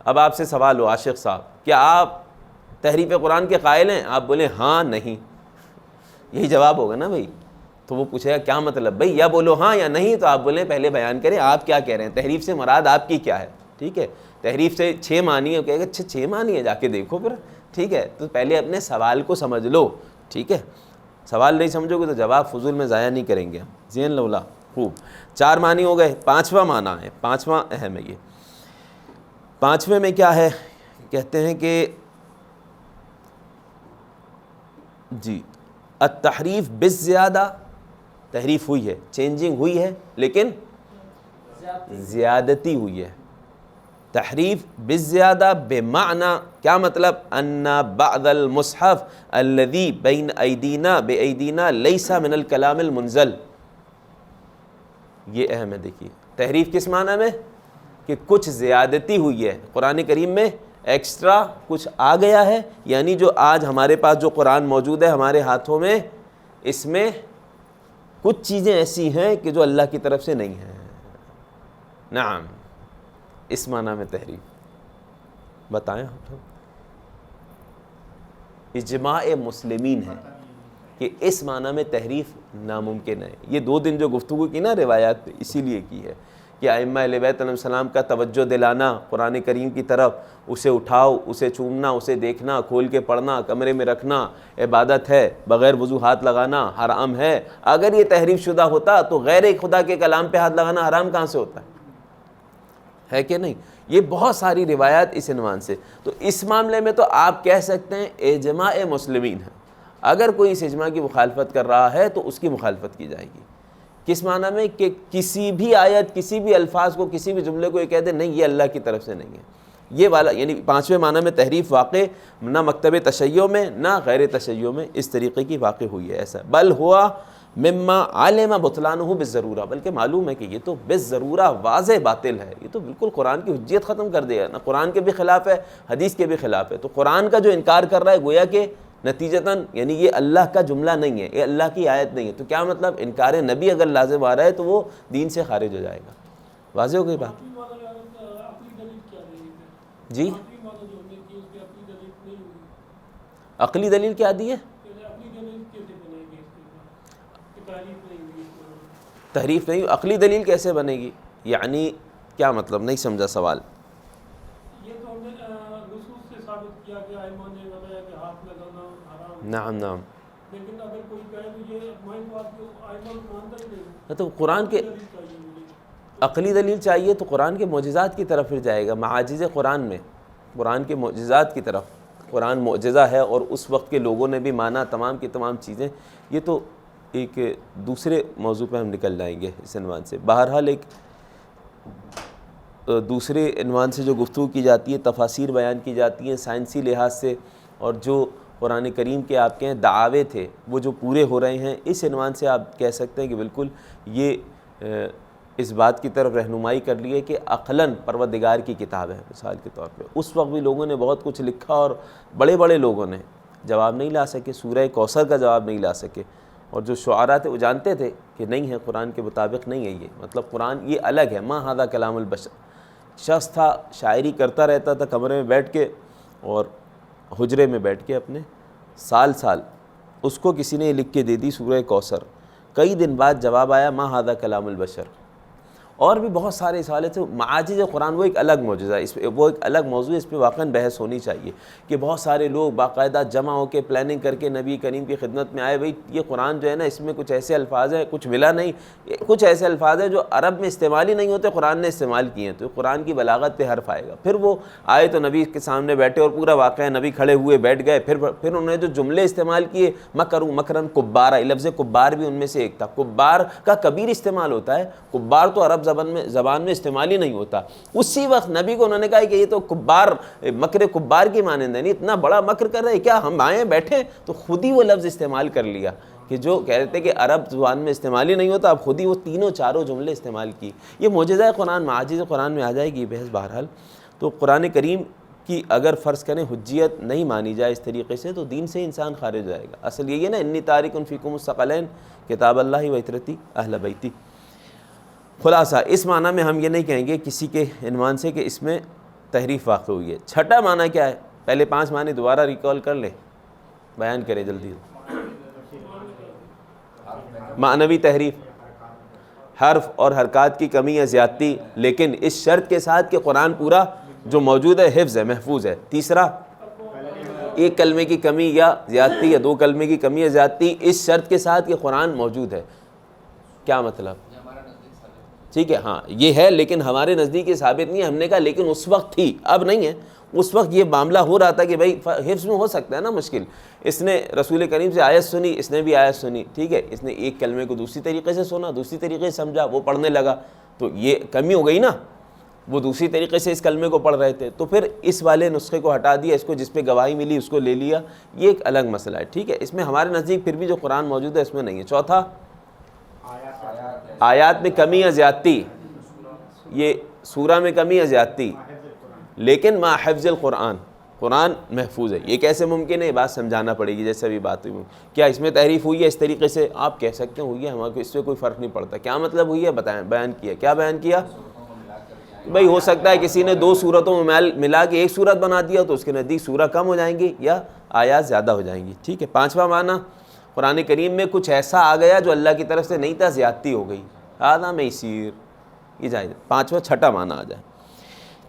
[SPEAKER 1] اب آپ سے سوال ہو عاشق صاحب، کیا آپ تحریف قرآن کے قائل ہیں؟ آپ بولیں ہاں نہیں، یہی جواب ہوگا نا بھائی۔ تو وہ پوچھے گا کیا مطلب بھائی، یا بولو ہاں یا نہیں، تو آپ بولیں پہلے بیان کریں آپ کیا کہہ رہے ہیں، تحریف سے مراد آپ کی کیا ہے، ٹھیک ہے۔ تحریف سے 6 معنی ہے، کہے گا اچھا 6 معنی ہے، جا کے دیکھو پھر، ٹھیک ہے۔ تو پہلے اپنے سوال کو سمجھ لو، ٹھیک ہے، سوال نہیں سمجھو گے تو جواب فضول میں ضائع نہیں کریں گے ہم، ذہن لولا خوب۔ 4 معنی ہو گئے، 5واں معنی ہے، 5واں اہم ہے یہ۔ 5ویں میں کیا ہے؟ کہتے ہیں کہ جی التحریف بالزیادہ، تحریف ہوئی ہے، چینجنگ ہوئی ہے، لیکن زیادتی ہوئی ہے۔ تحریف بالزیادہ بمعنی، کیا مطلب؟ ان بعض المصحف الذي بین ایدینا بایدینا لیس من الکلام المنزل، یہ اہم ہے۔ دیکھیے تحریف کس معنی میں؟ کہ کچھ زیادتی ہوئی ہے، قرآن کریم میں ایکسٹرا کچھ آ گیا ہے، یعنی جو آج ہمارے پاس جو قرآن موجود ہے ہمارے ہاتھوں میں، اس میں کچھ چیزیں ایسی ہیں کہ جو اللہ کی طرف سے نہیں ہیں۔ نعم، اس معنی میں تحریف بتائیں ہم۔ اجماع مسلمین ہے کہ اس معنی میں تحریف ناممکن ہے۔ یہ 2 دن جو گفتگو کی نا روایات پہ، اسی لیے کی ہے کہ ائمہ اہل بیت علیہ السلام کا توجہ دلانا قرآن کریم کی طرف، اسے اٹھاؤ، اسے چومنا، اسے دیکھنا، کھول کے پڑھنا، کمرے میں رکھنا عبادت ہے، بغیر وضو ہاتھ لگانا حرام ہے۔ اگر یہ تحریف شدہ ہوتا تو غیر خدا کے کلام پہ ہاتھ لگانا حرام کہاں سے ہوتا ہے کہ نہیں؟ یہ بہت ساری روایات اس عنوان سے۔ تو اس معاملے میں تو آپ کہہ سکتے ہیں اجماع مسلمین ہے، اگر کوئی اس اجماع کی مخالفت کر رہا ہے تو اس کی مخالفت کی جائے گی۔ کس معنی میں؟ کہ کسی بھی آیت، کسی بھی الفاظ کو، کسی بھی جملے کو یہ کہہ دے نہیں یہ اللہ کی طرف سے نہیں ہے، یہ والا، یعنی 5ویں معنی میں تحریف واقع نہ مکتب تشیع میں نہ غیر تشیع میں اس طریقے کی واقع ہوئی ہے، ایسا بل ہوا مما علم بطلانہ بالضرورہ، بلکہ معلوم ہے کہ یہ تو بالضرورہ واضح باطل ہے، یہ تو بالکل قرآن کی حجیت ختم کر دے گا، نہ قرآن کے بھی خلاف ہے، حدیث کے بھی خلاف ہے۔ تو قرآن کا جو انکار کر رہا ہے گویا کہ نتیجتاً یعنی یہ اللہ کا جملہ نہیں ہے، یہ اللہ کی آیت نہیں ہے، تو کیا مطلب؟ انکار نبی اگر لازم آ رہا ہے تو وہ دین سے خارج ہو جائے گا۔ واضح ہو گئی بات؟ جی عقلی دلیل کیا دی ہے؟ تحریف نہیں، عقلی دلیل کیسے بنے گی؟ یعنی کیا مطلب؟ نہیں سمجھا سوال۔ نعم نعم،
[SPEAKER 2] لیکن اگر کوئی کہے تو یہ میں تو آپ کو آئمہ مانتا ہی نہیں،
[SPEAKER 1] تو قرآن کے عقلی دلیل چاہیے تو قرآن کے معجزات کی طرف پھر جائے گا، معاجز قرآن میں، قرآن کے معجزات کی طرف۔ قرآن معجزہ ہے اور اس وقت کے لوگوں نے بھی مانا تمام کی تمام چیزیں، یہ تو ایک دوسرے موضوع پہ ہم نکل جائیں گے اس عنوان سے۔ بہرحال ایک دوسرے عنوان سے جو گفتگو کی جاتی ہے، تفاسیر بیان کی جاتی ہیں سائنسی لحاظ سے، اور جو قرآن کریم کے آپ کے دعوے تھے وہ جو پورے ہو رہے ہیں، اس عنوان سے آپ کہہ سکتے ہیں کہ بالکل یہ اس بات کی طرف رہنمائی کر لی ہے کہ عقلاً پروردگار کی کتاب ہے۔ مثال کے طور پہ اس وقت بھی لوگوں نے بہت کچھ لکھا اور بڑے بڑے لوگوں نے جواب نہیں لا سکے، سورہ کوثر کا جواب نہیں لا سکے، اور جو شعراء تھے وہ جانتے تھے کہ نہیں ہے، قرآن کے مطابق نہیں ہے یہ، مطلب قرآن یہ الگ ہے، ما ھذا کلام البشر۔ شخص تھا شاعری کرتا رہتا تھا کمرے میں بیٹھ کے اور حجرے میں بیٹھ کے اپنے، سال اس کو کسی نے لکھ کے دے دی سورہ کوثر، کئی دن بعد جواب آیا ما ھذا کلام البشر، اور بھی بہت سارے اس حوالے سے معاجز قرآن وہ ایک الگ معجزہ ہے، وہ ایک الگ موضوع ہے، اس پہ واقعاً بحث ہونی چاہیے کہ بہت سارے لوگ باقاعدہ جمع ہو کے پلاننگ کر کے نبی کریم کی خدمت میں آئے، بھئی یہ قرآن جو ہے نا اس میں کچھ ایسے الفاظ ہیں، کچھ ملا نہیں، کچھ ایسے الفاظ ہیں جو عرب میں استعمال ہی نہیں ہوتے، قرآن نے استعمال کیے ہیں، تو قرآن کی بلاغت پہ حرف آئے گا۔ پھر وہ آئے تو نبی کے سامنے بیٹھے اور پورا واقعہ نبی کھڑے ہوئے بیٹھ گئے، پھر انہوں نے جو جملے استعمال کیے، مکروا مکرن کبارا، لفظ کبار بھی ان میں سے ایک تھا۔ کبار کا کبیر استعمال ہوتا ہے، کبار تو عرب زبان میں استعمال ہی نہیں ہوتا۔ اسی وقت نبی کو انہوں نے کہا کہ یہ تو کبار، مکر کبار کی مانند ہے، نہیں اتنا بڑا مکر کر رہے کیا، ہم آئے بیٹھے، تو خود ہی وہ لفظ استعمال کر لیا کہ جو کہتے کہ عرب زبان میں استعمال ہی نہیں ہوتا، اب خود ہی وہ تینوں چاروں جملے استعمال کی۔ یہ معجزہ قرآن، معاجز قرآن میں آ جائے گی بحث بہرحال۔ تو قرآن کریم کی اگر فرض کریں حجیت نہیں مانی جائے اس طریقے سے تو دین سے انسان خارج ہو جائے گا۔ اصل یہی ہے نا، انی تارک فیکم الثقلین کتاب اللہ و عترتی اہل بیتی۔ خلاصہ اس معنی میں ہم یہ نہیں کہیں گے کسی کے عنوان سے کہ اس میں تحریف واقع ہوئی ہے۔ چھٹا معنی کیا ہے؟ پہلے 5 معنی دوبارہ ریکال کر لیں، بیان کریں جلدی۔ معنوی تحریف، حرف اور حرکات کی کمی یا زیادتی، لیکن اس شرط کے ساتھ کہ قرآن پورا جو موجود ہے حفظ ہے، محفوظ ہے۔ تیسرا، ایک کلمے کی کمی یا زیادتی یا 2 کلمے کی کمی یا زیادتی، اس شرط کے ساتھ کہ قرآن موجود ہے۔ کیا مطلب؟ ٹھیک ہے، ہاں یہ ہے، لیکن ہمارے نزدیک یہ ثابت نہیں ہے۔ ہم نے کہا لیکن اس وقت تھی، اب نہیں ہے۔ اس وقت یہ معاملہ ہو رہا تھا کہ بھائی حفظ میں ہو سکتا ہے نا مشکل۔ اس نے رسول کریم سے آیت سنی، اس نے بھی آیت سنی، ٹھیک ہے، اس نے ایک کلمے کو دوسری طریقے سے سنا، دوسری طریقے سے سمجھا، وہ پڑھنے لگا، تو یہ کمی ہو گئی نا، وہ دوسری طریقے سے اس کلمے کو پڑھ رہے تھے، تو پھر اس والے نسخے کو ہٹا دیا، اس کو جس پہ گواہی ملی اس کو لے لیا، یہ ایک الگ مسئلہ ہے، ٹھیک ہے۔ اس میں ہمارے نزدیک پھر بھی جو قرآن موجود ہے اس میں نہیں ہے۔ چوتھا، آیات میں کمی یا زیادتی، یہ سورہ میں کمی یا زیادتی، لیکن ما حفظ القرآن، قرآن محفوظ ہے۔ یہ کیسے ممکن ہے؟ یہ بات سمجھانا پڑے گی، جیسے ابھی بات ہوئی۔ کیا اس میں تحریف ہوئی ہے؟ اس طریقے سے آپ کہہ سکتے ہیں ہوئی ہے، ہمارے کو اس سے کوئی فرق نہیں پڑتا۔ کیا مطلب ہوئی ہے بتائیں، بیان کیا، کیا بیان کیا؟ بھائی ہو سکتا ہے کسی نے 2 صورتوں میں ملا کے ایک صورت بنا دیا تو اس کے نزدیک سورہ کم ہو جائیں گی یا آیات زیادہ ہو جائیں گی، ٹھیک ہے۔ 5واں معنی، قرآن کریم میں کچھ ایسا آ گیا جو اللہ کی طرف سے نہیں تھا، زیادتی ہو گئی، ہذا میسیر، یہ جائز۔ 5واں چھٹا معنی آ جائے۔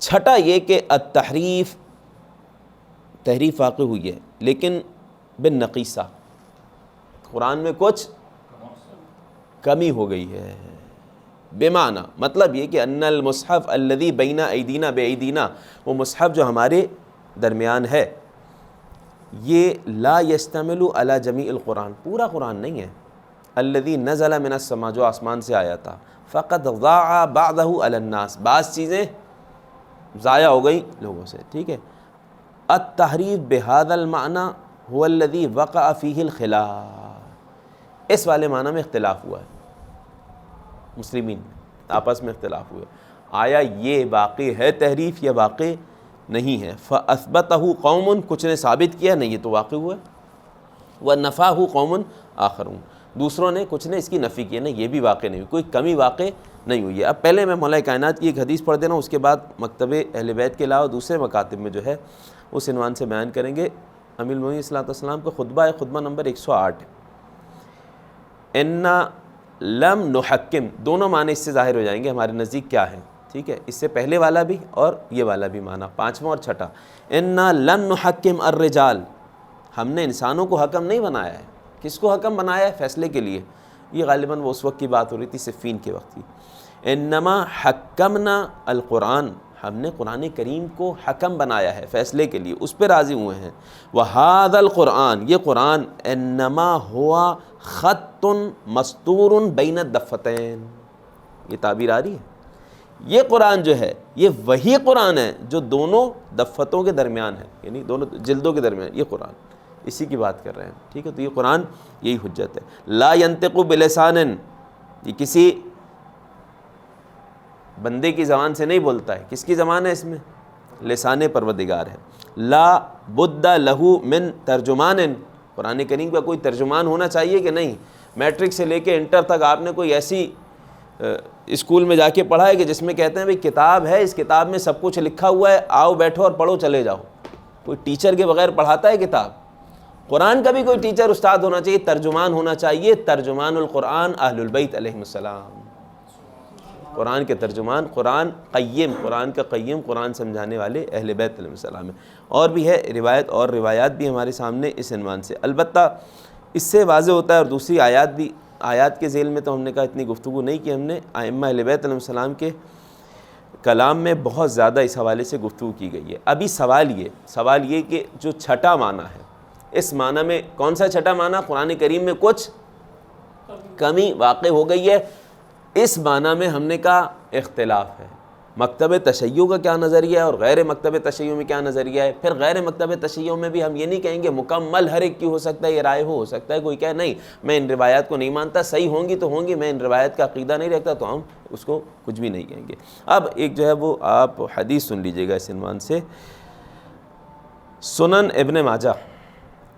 [SPEAKER 1] چھٹا یہ کہ التحریف، تحریف واقع ہوئی ہے لیکن بالنقیصہ، قرآن میں کچھ کمی ہو گئی ہے۔ بمعنی، مطلب یہ کہ ان المصحف الذی بین ایدینا بایدینا، وہ مصحف جو ہمارے درمیان ہے، یہ لا یشتمل علی جمیع القرآن، پورا قرآن نہیں ہے، الذی نزل من السماء، جو آسمان سے آیا تھا، فقد ضاع بعضہ علی الناس، بعض چیزیں ضائع ہو گئی لوگوں سے، ٹھیک ہے۔ التحریف بہذا المعنی هو الذی وقع فیہ الخلاف، اس والے معنی میں اختلاف ہوا ہے، مسلمین آپس میں اختلاف ہوئے، آیا یہ واقع ہے تحریف یا واقع نہیں ہے۔ فاثبتہ قوم، کچھ نے ثابت کیا نہیں یہ تو واقع ہوا ہے، ونفاہ قوم آخرون، دوسروں نے کچھ نے اس کی نفی کی، نہیں یہ بھی واقع نہیں ہوئی، کوئی کمی واقع نہیں ہوئی ہے۔ اب پہلے میں مولا کائنات کی ایک حدیث پڑھ دینا، اس کے بعد مکتب اہل بیت کے علاوہ دوسرے مکاتب میں جو ہے اس عنوان سے بیان کریں گے۔ امیر المومنین صلی اللہ علیہ وسلم کا خطبہ ہے، خطبہ نمبر 108، انا لم نحکم، دونوں معنی اس سے ظاہر ہو جائیں گے ہمارے نزدیک کیا ہے، ٹھیک ہے، اس سے پہلے والا بھی اور یہ والا بھی معنی، 5واں اور چھٹا۔ انا لم نحکم الرجال، ہم نے انسانوں کو حکم نہیں بنایا ہے، کس کو حکم بنایا ہے؟ فیصلے کے لیے، یہ غالباً وہ اس وقت کی بات ہو رہی تھی، صفین کے وقت کی۔ انما حکمنا القرآن، ہم نے قرآن کریم کو حکم بنایا ہے فیصلے کے لیے، اس پہ راضی ہوئے ہیں۔ وَهَذَا القرآن، یہ قرآن، انما ہوا خط مستور بین الدفتین، یہ تعبیر آ رہی ہے، یہ قرآن جو ہے یہ وہی قرآن ہے جو دونوں دفتوں کے درمیان ہے، یعنی دونوں جلدوں کے درمیان، یہ قرآن اسی کی بات کر رہے ہیں، ٹھیک ہے۔ تو یہ قرآن یہی حجت ہے۔ لا ينطق بلسان، یہ کسی بندے کی زبان سے نہیں بولتا ہے، کس کی زبان ہے؟ اس میں لسان پروردگار ہے۔ لا بد لہ من ترجمان، قرآن کریم کا کوئی ترجمان ہونا چاہیے کہ نہیں؟ میٹرک سے لے کے انٹر تک آپ نے کوئی ایسی اسکول میں جا کے پڑھا ہے کہ جس میں کہتے ہیں بھئی کتاب ہے، اس کتاب میں سب کچھ لکھا ہوا ہے، آؤ بیٹھو اور پڑھو چلے جاؤ، کوئی ٹیچر کے بغیر پڑھاتا ہے کتاب؟ قرآن کا بھی کوئی ٹیچر استاد ہونا چاہیے، ترجمان ہونا چاہیے، ترجمان القرآن اہل البیت علیہم السلام، قرآن کے ترجمان، قرآن قیم، قرآن کا قیم، قرآن سمجھانے والے اہل بیت علیہ السلام ہیں۔ اور بھی ہے روایت اور روایات بھی ہمارے سامنے اس عنوان سے، البتہ اس سے واضح ہوتا ہے، اور دوسری آیات بھی، آیات کے ذیل میں تو ہم نے کہا اتنی گفتگو نہیں کی ہم نے، ائمہ اہل بیت علیہ السلام کے کلام میں بہت زیادہ اس حوالے سے گفتگو کی گئی ہے۔ ابھی سوال یہ کہ جو چھٹا معنی ہے، اس معنی میں کون سا چھٹا معنی؟ قرآن کریم میں کچھ کمی واقع ہو گئی ہے، اس معنی میں ہم نے کہا اختلاف ہے۔ مکتب تشیع کا کیا نظریہ ہے اور غیر مکتب تشیع میں کیا نظریہ ہے؟ پھر غیر مکتب تشیع میں بھی ہم یہ نہیں کہیں گے مکمل ہر ایک کی ہو سکتا ہے یہ رائے ہو سکتا ہے کوئی کہے نہیں میں ان روایات کو نہیں مانتا، صحیح ہوں گی تو ہوں گی، میں ان روایات کا عقیدہ نہیں رکھتا تو ہم اس کو کچھ بھی نہیں کہیں گے۔ اب ایک جو ہے وہ آپ حدیث سن لیجئے گا اس عنوان سے، سنن ابن ماجہ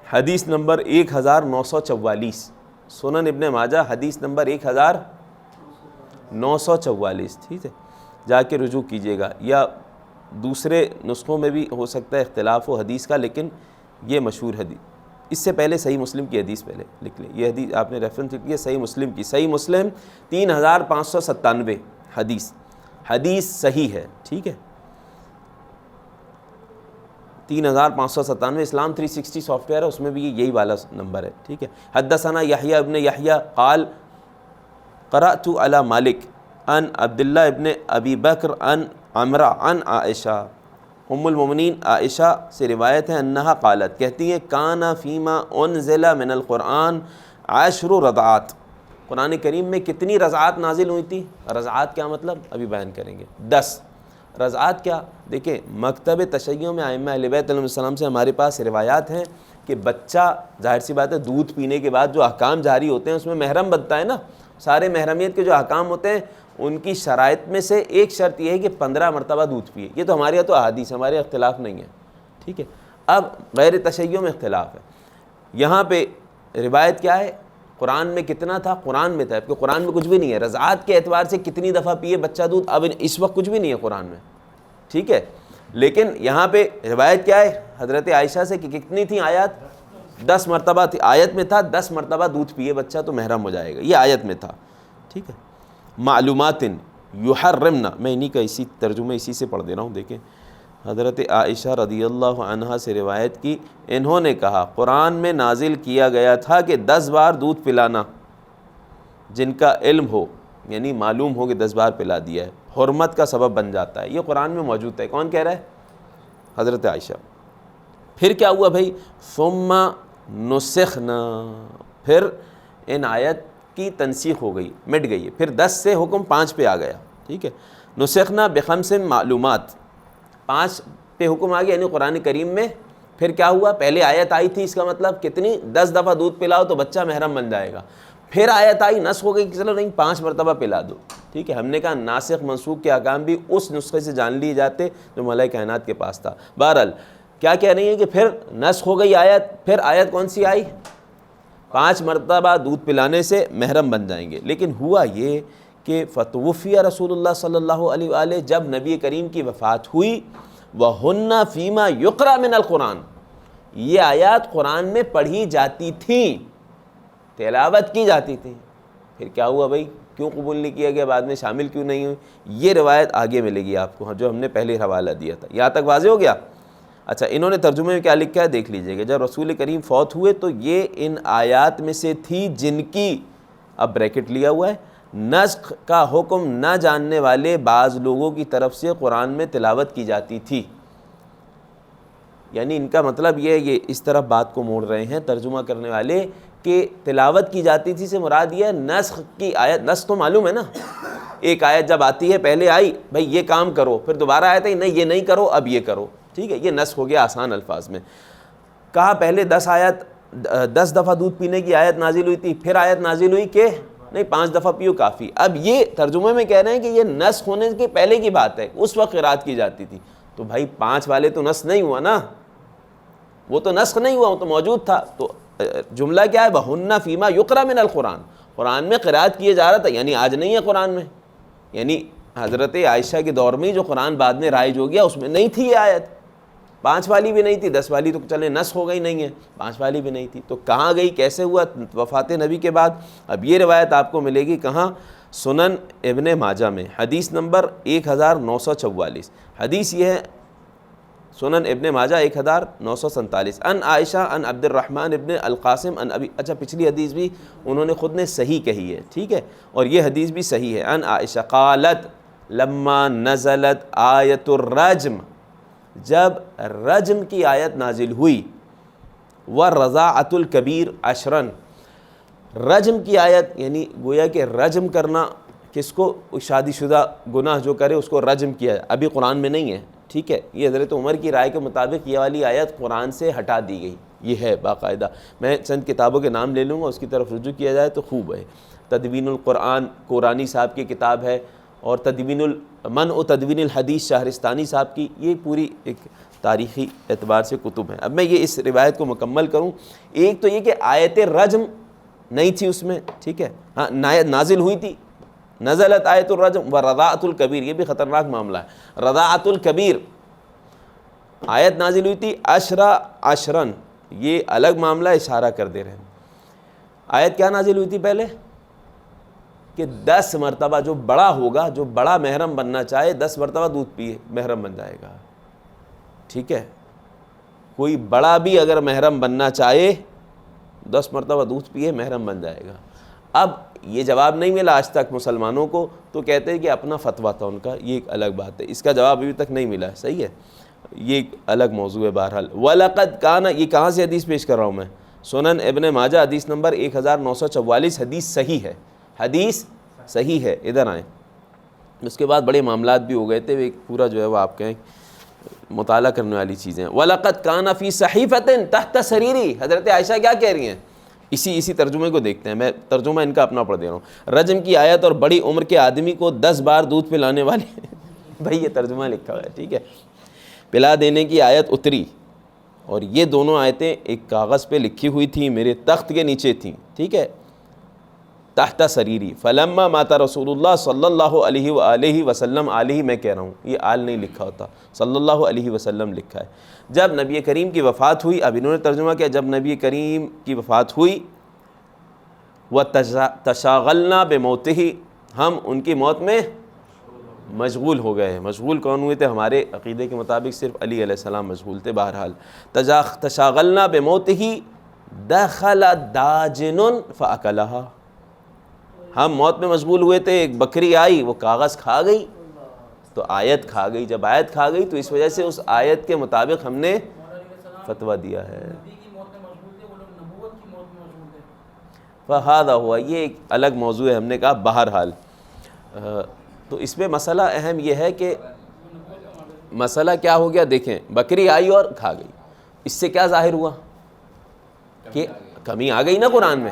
[SPEAKER 1] حدیث نمبر 1944، سنن ابن ماجہ حدیث نمبر 1944، ٹھیک ہے، جا کے رجوع کیجئے گا، یا دوسرے نسخوں میں بھی ہو سکتا ہے اختلاف ہو حدیث کا، لیکن یہ مشہور حدیث، اس سے پہلے صحیح مسلم کی حدیث پہلے لکھ لیں، یہ حدیث آپ نے ریفرنس لکھ ہے صحیح مسلم کی، صحیح مسلم 3597 حدیث صحیح ہے، ٹھیک ہے، 3597 اسلام 360 سافٹ ویئر ہے، اس میں بھی یہی والا نمبر ہے، ٹھیک ہے۔ حدثنا یحییٰ ابن یحییٰ قال قرأت علی مالک عن عبداللہ ابن ابی بکر عن عمرہ عن عائشہ، ام المومنین عائشہ سے روایت ہے، انہا قالت، کہتی ہیں، کان فیما انزل من القرآن 10 رضعات، قرآن کریم میں کتنی رضعات نازل ہوئی تھی؟ رضعات کیا مطلب ابھی بیان کریں گے، 10 رضعات کیا؟ دیکھیں مکتب تشیع میں ائمہ اہل بیت علیہ السلام سے ہمارے پاس روایات ہیں کہ بچہ ظاہر سی بات ہے دودھ پینے کے بعد جو احکام جاری ہوتے ہیں اس میں محرم بنتا ہے نا، سارے محرمیت کے جو احکام ہوتے ہیں ان کی شرائط میں سے ایک شرط یہ ہے کہ 15 مرتبہ دودھ پیے، یہ تو ہمارے یہاں تو احادیث ہمارے اختلاف نہیں ہے، ٹھیک ہے۔ اب غیر تشیع میں اختلاف ہے، یہاں پہ روایت کیا ہے؟ قرآن میں کتنا تھا؟ قرآن میں تھا، کیونکہ قرآن میں کچھ بھی نہیں ہے، رضعات کے اعتبار سے کتنی دفعہ پیے بچہ دودھ اب اس وقت کچھ بھی نہیں ہے قرآن میں، ٹھیک ہے، لیکن یہاں پہ روایت کیا ہے حضرت عائشہ سے کہ کتنی تھی آیات؟ 10 مرتبہ تھی، آیت میں تھا 10 مرتبہ دودھ پیے بچہ تو محرم ہو جائے گا، یہ آیت میں تھا، ٹھیک ہے۔ معلومات یحرمنا، میں انہی کا اسی ترجمہ اسی سے پڑھ دے رہا ہوں، دیکھیں حضرت عائشہ رضی اللہ عنہا سے روایت کی، انہوں نے کہا قرآن میں نازل کیا گیا تھا کہ 10 بار دودھ پلانا جن کا علم ہو، یعنی معلوم ہو کہ 10 بار پلا دیا ہے، حرمت کا سبب بن جاتا ہے، یہ قرآن میں موجود ہے، کون کہہ رہا ہے؟ حضرت عائشہ۔ پھر کیا ہوا بھائی؟ ثم نسخنا، پھر ان آیت کی تنسیخ ہو گئی، مٹ گئی ہے، پھر 10 سے حکم 5 پہ آ گیا، ٹھیک ہے۔ نسخنا بخمس معلومات، 5 پہ حکم آ گیا، یعنی قرآن کریم میں پھر کیا ہوا؟ پہلے آیت آئی تھی، اس کا مطلب کتنی؟ 10 دفعہ دودھ پلاؤ تو بچہ محرم بن جائے گا، پھر آیت آئی، نسخ ہو گئی کہ چلو نہیں 5 مرتبہ پلا دو، ٹھیک ہے۔ ہم نے کہا ناسخ منسوخ کے احکام بھی اس نسخے سے جان لیے جاتے جو ملائکہ کائنات کے پاس تھا۔ بہرحال کیا کہہ رہی ہیں کہ پھر نسخ ہو گئی آیت، پھر آیت کون سی آئی؟ 5 مرتبہ دودھ پلانے سے محرم بن جائیں گے، لیکن ہوا یہ کہ فتوفی رسول اللہ صلی اللہ علیہ وآلہ، جب نبی کریم کی وفات ہوئی، وَهُنَّ فِيمَا يُقْرَأْ مِنَ الْقُرْآنِ، یہ آیات قرآن میں پڑھی جاتی تھیں، تلاوت کی جاتی تھی، پھر کیا ہوا بھائی؟ کیوں قبول نہیں کیا گیا، بعد میں شامل کیوں نہیں ہوئی؟ یہ روایت آگے ملے گی آپ کو جو ہم نے پہلے حوالہ دیا تھا، یہاں تک واضح ہو گیا؟ اچھا، انہوں نے ترجمے میں کیا لکھا ہے دیکھ لیجئے گا، جب رسول کریم فوت ہوئے تو یہ ان آیات میں سے تھی جن کی، اب بریکٹ لیا ہوا ہے، نسخ کا حکم نہ جاننے والے بعض لوگوں کی طرف سے قرآن میں تلاوت کی جاتی تھی، یعنی ان کا مطلب یہ اس طرف بات کو موڑ رہے ہیں ترجمہ کرنے والے کہ تلاوت کی جاتی تھی سے مراد یہ ہے نسخ کی آیت، نسخ تو معلوم ہے نا، ایک آیت جب آتی ہے پہلے آئی بھائی یہ کام کرو، پھر دوبارہ آیت ہے نہیں یہ نہیں کرو اب یہ کرو، ٹھیک ہے، یہ نسخ ہو گیا آسان الفاظ میں۔ کہا پہلے 10 دفعہ دودھ پینے کی آیت نازل ہوئی تھی، پھر آیت نازل ہوئی کہ نہیں 5 دفعہ پیو کافی، اب یہ ترجمے میں کہہ رہے ہیں کہ یہ نسخ ہونے کے پہلے کی بات ہے، اس وقت قرات کی جاتی تھی، تو بھائی 5 والے تو نسخ نہیں ہوا نا، وہ تو نسخ نہیں ہوا، وہ تو موجود تھا، تو جملہ کیا ہے؟ وَهُنَّ فِيمَا يُقْرَأْ مِنَ الْقُرْآنِ، قرآن میں قرات کیے جا رہا تھا، یعنی آج نہیں ہے قرآن میں، یعنی حضرت عائشہ کے دور میں جو قرآن بعد میں رائج ہو گیا اس میں نہیں تھی یہ آیت، 5 والی بھی نہیں تھی، 10 والی تو چلے نسخ ہو گئی نہیں ہے، 5 والی بھی نہیں تھی، تو کہاں گئی، کیسے ہوا وفات نبی کے بعد؟ اب یہ روایت آپ کو ملے گی کہاں؟ سنن ابن ماجہ میں حدیث نمبر 1944. حدیث یہ ہے سنن ابن ماجہ 1947. ان عائشہ ان عبد الرحمن ابن القاسم ان ابی. اچھا پچھلی حدیث بھی انہوں نے خود نے صحیح کہی ہے, ٹھیک ہے, اور یہ حدیث بھی صحیح ہے. ان عائشہ قالت لما نزلت آیت الرجم, جب رجم کی آیت نازل ہوئی, ورضاعۃ الکبیر عشرن, رجم کی آیت یعنی گویا کہ رجم کرنا کس کو, شادی شدہ گناہ جو کرے اس کو رجم کیا ہے, ابھی قرآن میں نہیں ہے, ٹھیک ہے. یہ حضرت عمر کی رائے کے مطابق یہ والی آیت قرآن سے ہٹا دی گئی, یہ ہے باقاعدہ. میں چند کتابوں کے نام لے لوں گا, اس کی طرف رجوع کیا جائے تو خوب ہے. تدوین القرآن قرآنی صاحب کی کتاب ہے, اور تدوین المنع و تدوین الحدیث شہرستانی صاحب کی, یہ پوری ایک تاریخی اعتبار سے کتب ہیں. اب میں یہ اس روایت کو مکمل کروں. ایک تو یہ کہ آیت رجم نہیں تھی اس میں, ٹھیک ہے, ہاں نازل ہوئی تھی, نزلت آیت الرجم ورضاعۃ الکبیر, یہ بھی خطرناک معاملہ ہے. رضاعۃ الکبیر آیت نازل ہوئی تھی, عشرن یہ الگ معاملہ, اشارہ کر دے رہے ہیں. آیت کیا نازل ہوئی تھی پہلے کہ 10 مرتبہ جو بڑا ہوگا, جو بڑا محرم بننا چاہے 10 مرتبہ دودھ پیے محرم بن جائے گا, ٹھیک ہے. کوئی بڑا بھی اگر محرم بننا چاہے 10 مرتبہ دودھ پیے محرم بن جائے گا. اب یہ جواب نہیں ملا آج تک مسلمانوں کو, تو کہتے ہیں کہ اپنا فتویٰ تھا ان کا, یہ ایک الگ بات ہے, اس کا جواب ابھی تک نہیں ملا ہے, صحیح ہے, یہ ایک الگ موضوع ہے. بہرحال وَلَقَدْ كَانَ, یہ کہاں سے حدیث پیش کر رہا ہوں میں, سنن ابن ماجہ حدیث نمبر 1944, حدیث صحیح ہے, حدیث صحیح ہے. ادھر آئیں, اس کے بعد بڑے معاملات بھی ہو گئے تھے, ایک پورا جو ہے وہ آپ کہیں مطالعہ کرنے والی چیزیں. وَلَقَدْ كَانَ فِي صَحِيفَةٍ تَحْتَ سَرِيرِي, حضرت عائشہ کیا کہہ رہی ہیں, اسی ترجمے کو دیکھتے ہیں, میں ترجمہ ان کا اپنا پڑھ دے رہا ہوں. رجم کی آیت اور بڑی عمر کے آدمی کو 10 بار دودھ پلانے والے بھائی یہ ترجمہ لکھا ہوا ہے, ٹھیک ہے, پلا دینے کی آیت اتری, اور یہ دونوں آیتیں ایک کاغذ پہ لکھی ہوئی تھیں, میرے تخت کے نیچے تھیں, ٹھیک ہے, تحت سریری. فلما مات رسول اللہ صلی اللہ علیہ وآلہ وسلم, علیہ میں کہہ رہا ہوں, یہ آل نہیں لکھا ہوتا, صلی اللہ علیہ وسلم لکھا ہے. جب نبی کریم کی وفات ہوئی, اب انہوں نے ترجمہ کیا, جب نبی کریم کی وفات ہوئی, وَتَشَاغَلْنَا بِمَوْتِهِ, ہم ان کی موت میں مشغول ہو گئے. مشغول کون ہوئے تھے, ہمارے عقیدے کے مطابق صرف علی علیہ السلام مشغول تھے. بہرحال تشاغلنا بموتہ دخل داجن فاکلھا, ہم موت میں مشغول ہوئے تھے, ایک بکری آئی, وہ کاغذ کھا گئی, تو آیت کھا گئی. جب آیت کھا گئی تو اس وجہ سے اس آیت کے مطابق ہم نے فتویٰ دیا ہے. فہذا ہوا, یہ ایک الگ موضوع ہے, ہم نے کہا. بہرحال تو اس میں مسئلہ اہم یہ ہے کہ مسئلہ کیا ہو گیا, دیکھیں بکری آئی اور کھا گئی, اس سے کیا ظاہر ہوا کہ کمی آ گئی نا قرآن میں,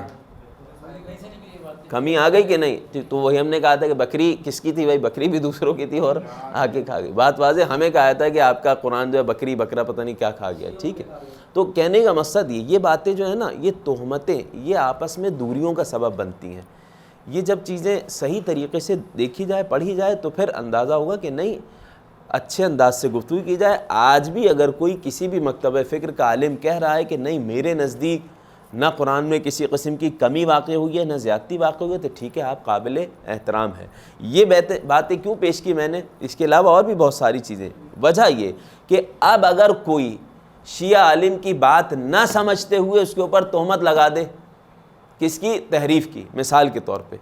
[SPEAKER 1] کمی آ گئی کہ نہیں. تو وہی ہم نے کہا تھا کہ بکری کس کی تھی, بھائی بکری بھی دوسروں کی تھی اور آ کے کھا گئی. بات واضح, ہمیں کہا تھا کہ آپ کا قرآن جو ہے بکری بکرا پتہ نہیں کیا کھا گیا, ٹھیک ہے. تو کہنے کا مقصد یہ باتیں جو ہیں نا, یہ تہمتیں, یہ آپس میں دوریوں کا سبب بنتی ہیں. یہ جب چیزیں صحیح طریقے سے دیکھی جائے, پڑھی جائے, تو پھر اندازہ ہوگا کہ نہیں, اچھے انداز سے گفتگو کی جائے. آج بھی اگر کوئی کسی بھی مکتبہ فکر کا عالم کہہ رہا ہے کہ نہیں میرے نزدیک نہ قرآن میں کسی قسم کی کمی واقع ہوئی ہے نہ زیادتی واقع ہوئی ہے, تو ٹھیک ہے, آپ قابل احترام ہیں. یہ باتیں کیوں پیش کی میں نے, اس کے علاوہ اور بھی بہت ساری چیزیں. وجہ یہ کہ اب اگر کوئی شیعہ عالم کی بات نہ سمجھتے ہوئے اس کے اوپر تہمت لگا دے, کس کی, تحریف کی, مثال کے طور پہ,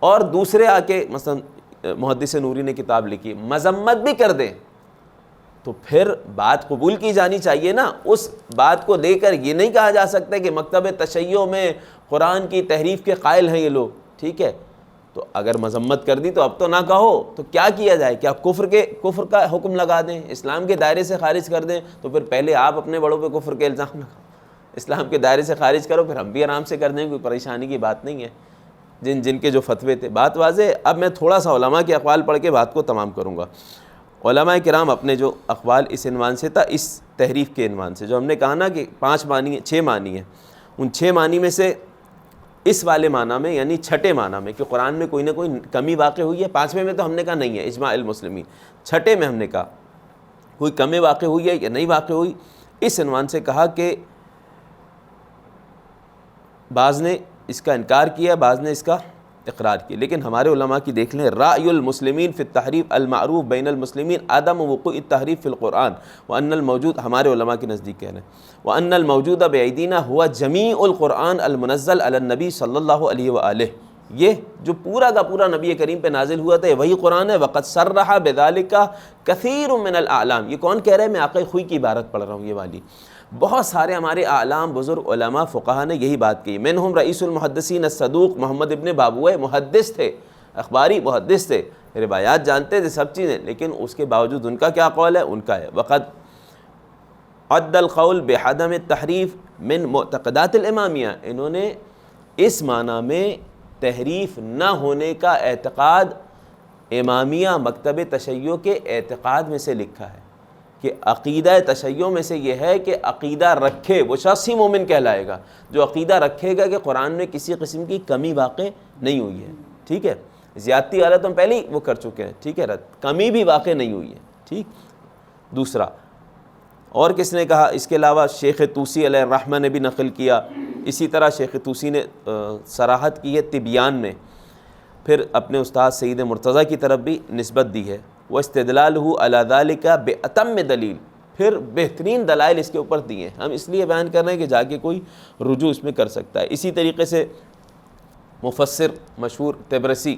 [SPEAKER 1] اور دوسرے آ کے مثلا محدث نوری نے کتاب لکھی مذمت بھی کر دیں, تو پھر بات قبول کی جانی چاہیے نا. اس بات کو لے کر یہ نہیں کہا جا سکتا کہ مکتب تشیع میں قرآن کی تحریف کے قائل ہیں یہ لوگ, ٹھیک ہے. تو اگر مذمت کر دی تو اب تو نہ کہو, تو کیا کیا جائے, کیا کفر کا حکم لگا دیں, اسلام کے دائرے سے خارج کر دیں؟ تو پھر پہلے آپ اپنے بڑوں پہ کفر کے الزام لگاؤ, اسلام کے دائرے سے خارج کرو, پھر ہم بھی آرام سے کر دیں, کوئی پریشانی کی بات نہیں ہے. جن کے جو فتوے تھے, بات واضح. اب میں تھوڑا سا علماء کے اقوال پڑھ کے بات کو تمام کروں گا. علماء کرام اپنے جو اقوال اس عنوان سے تھا, اس تحریف کے عنوان سے, جو ہم نے کہا نا کہ 5 معنی ہیں, 6 معنی ہیں, ان 6 معنی میں سے اس والے معنی میں, یعنی چھٹے معنی میں کہ قرآن میں کوئی نہ کوئی کمی واقع ہوئی ہے, 5ویں میں تو ہم نے کہا نہیں ہے, اجماع المسلمین. چھٹے میں ہم نے کہا کوئی کمی واقع ہوئی ہے یا نہیں واقع ہوئی, اس عنوان سے کہا کہ بعض نے اس کا انکار کیا, بعض نے اس کا اقرار کی. لیکن ہمارے علماء کی دیکھ لیں، رأی المسلمین فی التحریف المعروف بین المسلمین عدم وقوع التحریف فی القرآن وان الموجود، ہمارے علماء کی نزدیک کہہ رہے ہیں، وان الموجود بایدینا هو جمیع القرآن المنزل علی النبی صلی اللہ علیہ وآلہ، یہ جو پورا کا پورا نبی کریم پہ نازل ہوا تھا وہی قرآن ہے. وقد صرح بذلک کثیر من الاعلام، یہ کون کہہ رہے ہیں؟ میں آقا خوئی کی عبارت پڑھ رہا ہوں یہ والی. بہت سارے ہمارے اعلام بزرگ علماء فقہا نے یہی بات کی. منہم رئیس المحدثین الصدوق محمد ابن بابوہ، محدث تھے، اخباری محدث تھے، روایات جانتے تھے سب چیزیں، لیکن اس کے باوجود ان کا کیا قول ہے؟ ان کا ہے وقد عد القول بعدم التحریف من معتقدات الامامیہ، انہوں نے اس معنی میں تحریف نہ ہونے کا اعتقاد امامیہ مکتب تشیع کے اعتقاد میں سے لکھا ہے کہ عقیدہ تشیع میں سے یہ ہے کہ عقیدہ رکھے وہ شخص ہی مومن کہلائے گا جو عقیدہ رکھے گا کہ قرآن میں کسی قسم کی کمی واقع نہیں ہوئی ہے. ٹھیک ہے، زیادتی والا تو ہم پہلے ہی وہ کر چکے ہیں. ٹھیک ہے، کمی بھی واقع نہیں ہوئی ہے. ٹھیک. دوسرا اور کس نے کہا؟ اس کے علاوہ شیخ طوسی علیہ الرحمہ نے بھی نقل کیا، اسی طرح شیخ طوسی نے صراحت کی ہے طبیان میں، پھر اپنے استاد سید مرتضیٰ کی طرف بھی نسبت دی ہے. وَاسْتِدْلَالُهُ عَلَى ذَلِكَ بِأَتَمِّ دلیل، پھر بہترین دلائل اس کے اوپر دیے. ہم اس لیے بیان کر رہے ہیں کہ جا کے کوئی رجوع اس میں کر سکتا ہے. اسی طریقے سے مفسر مشہور طبرسی،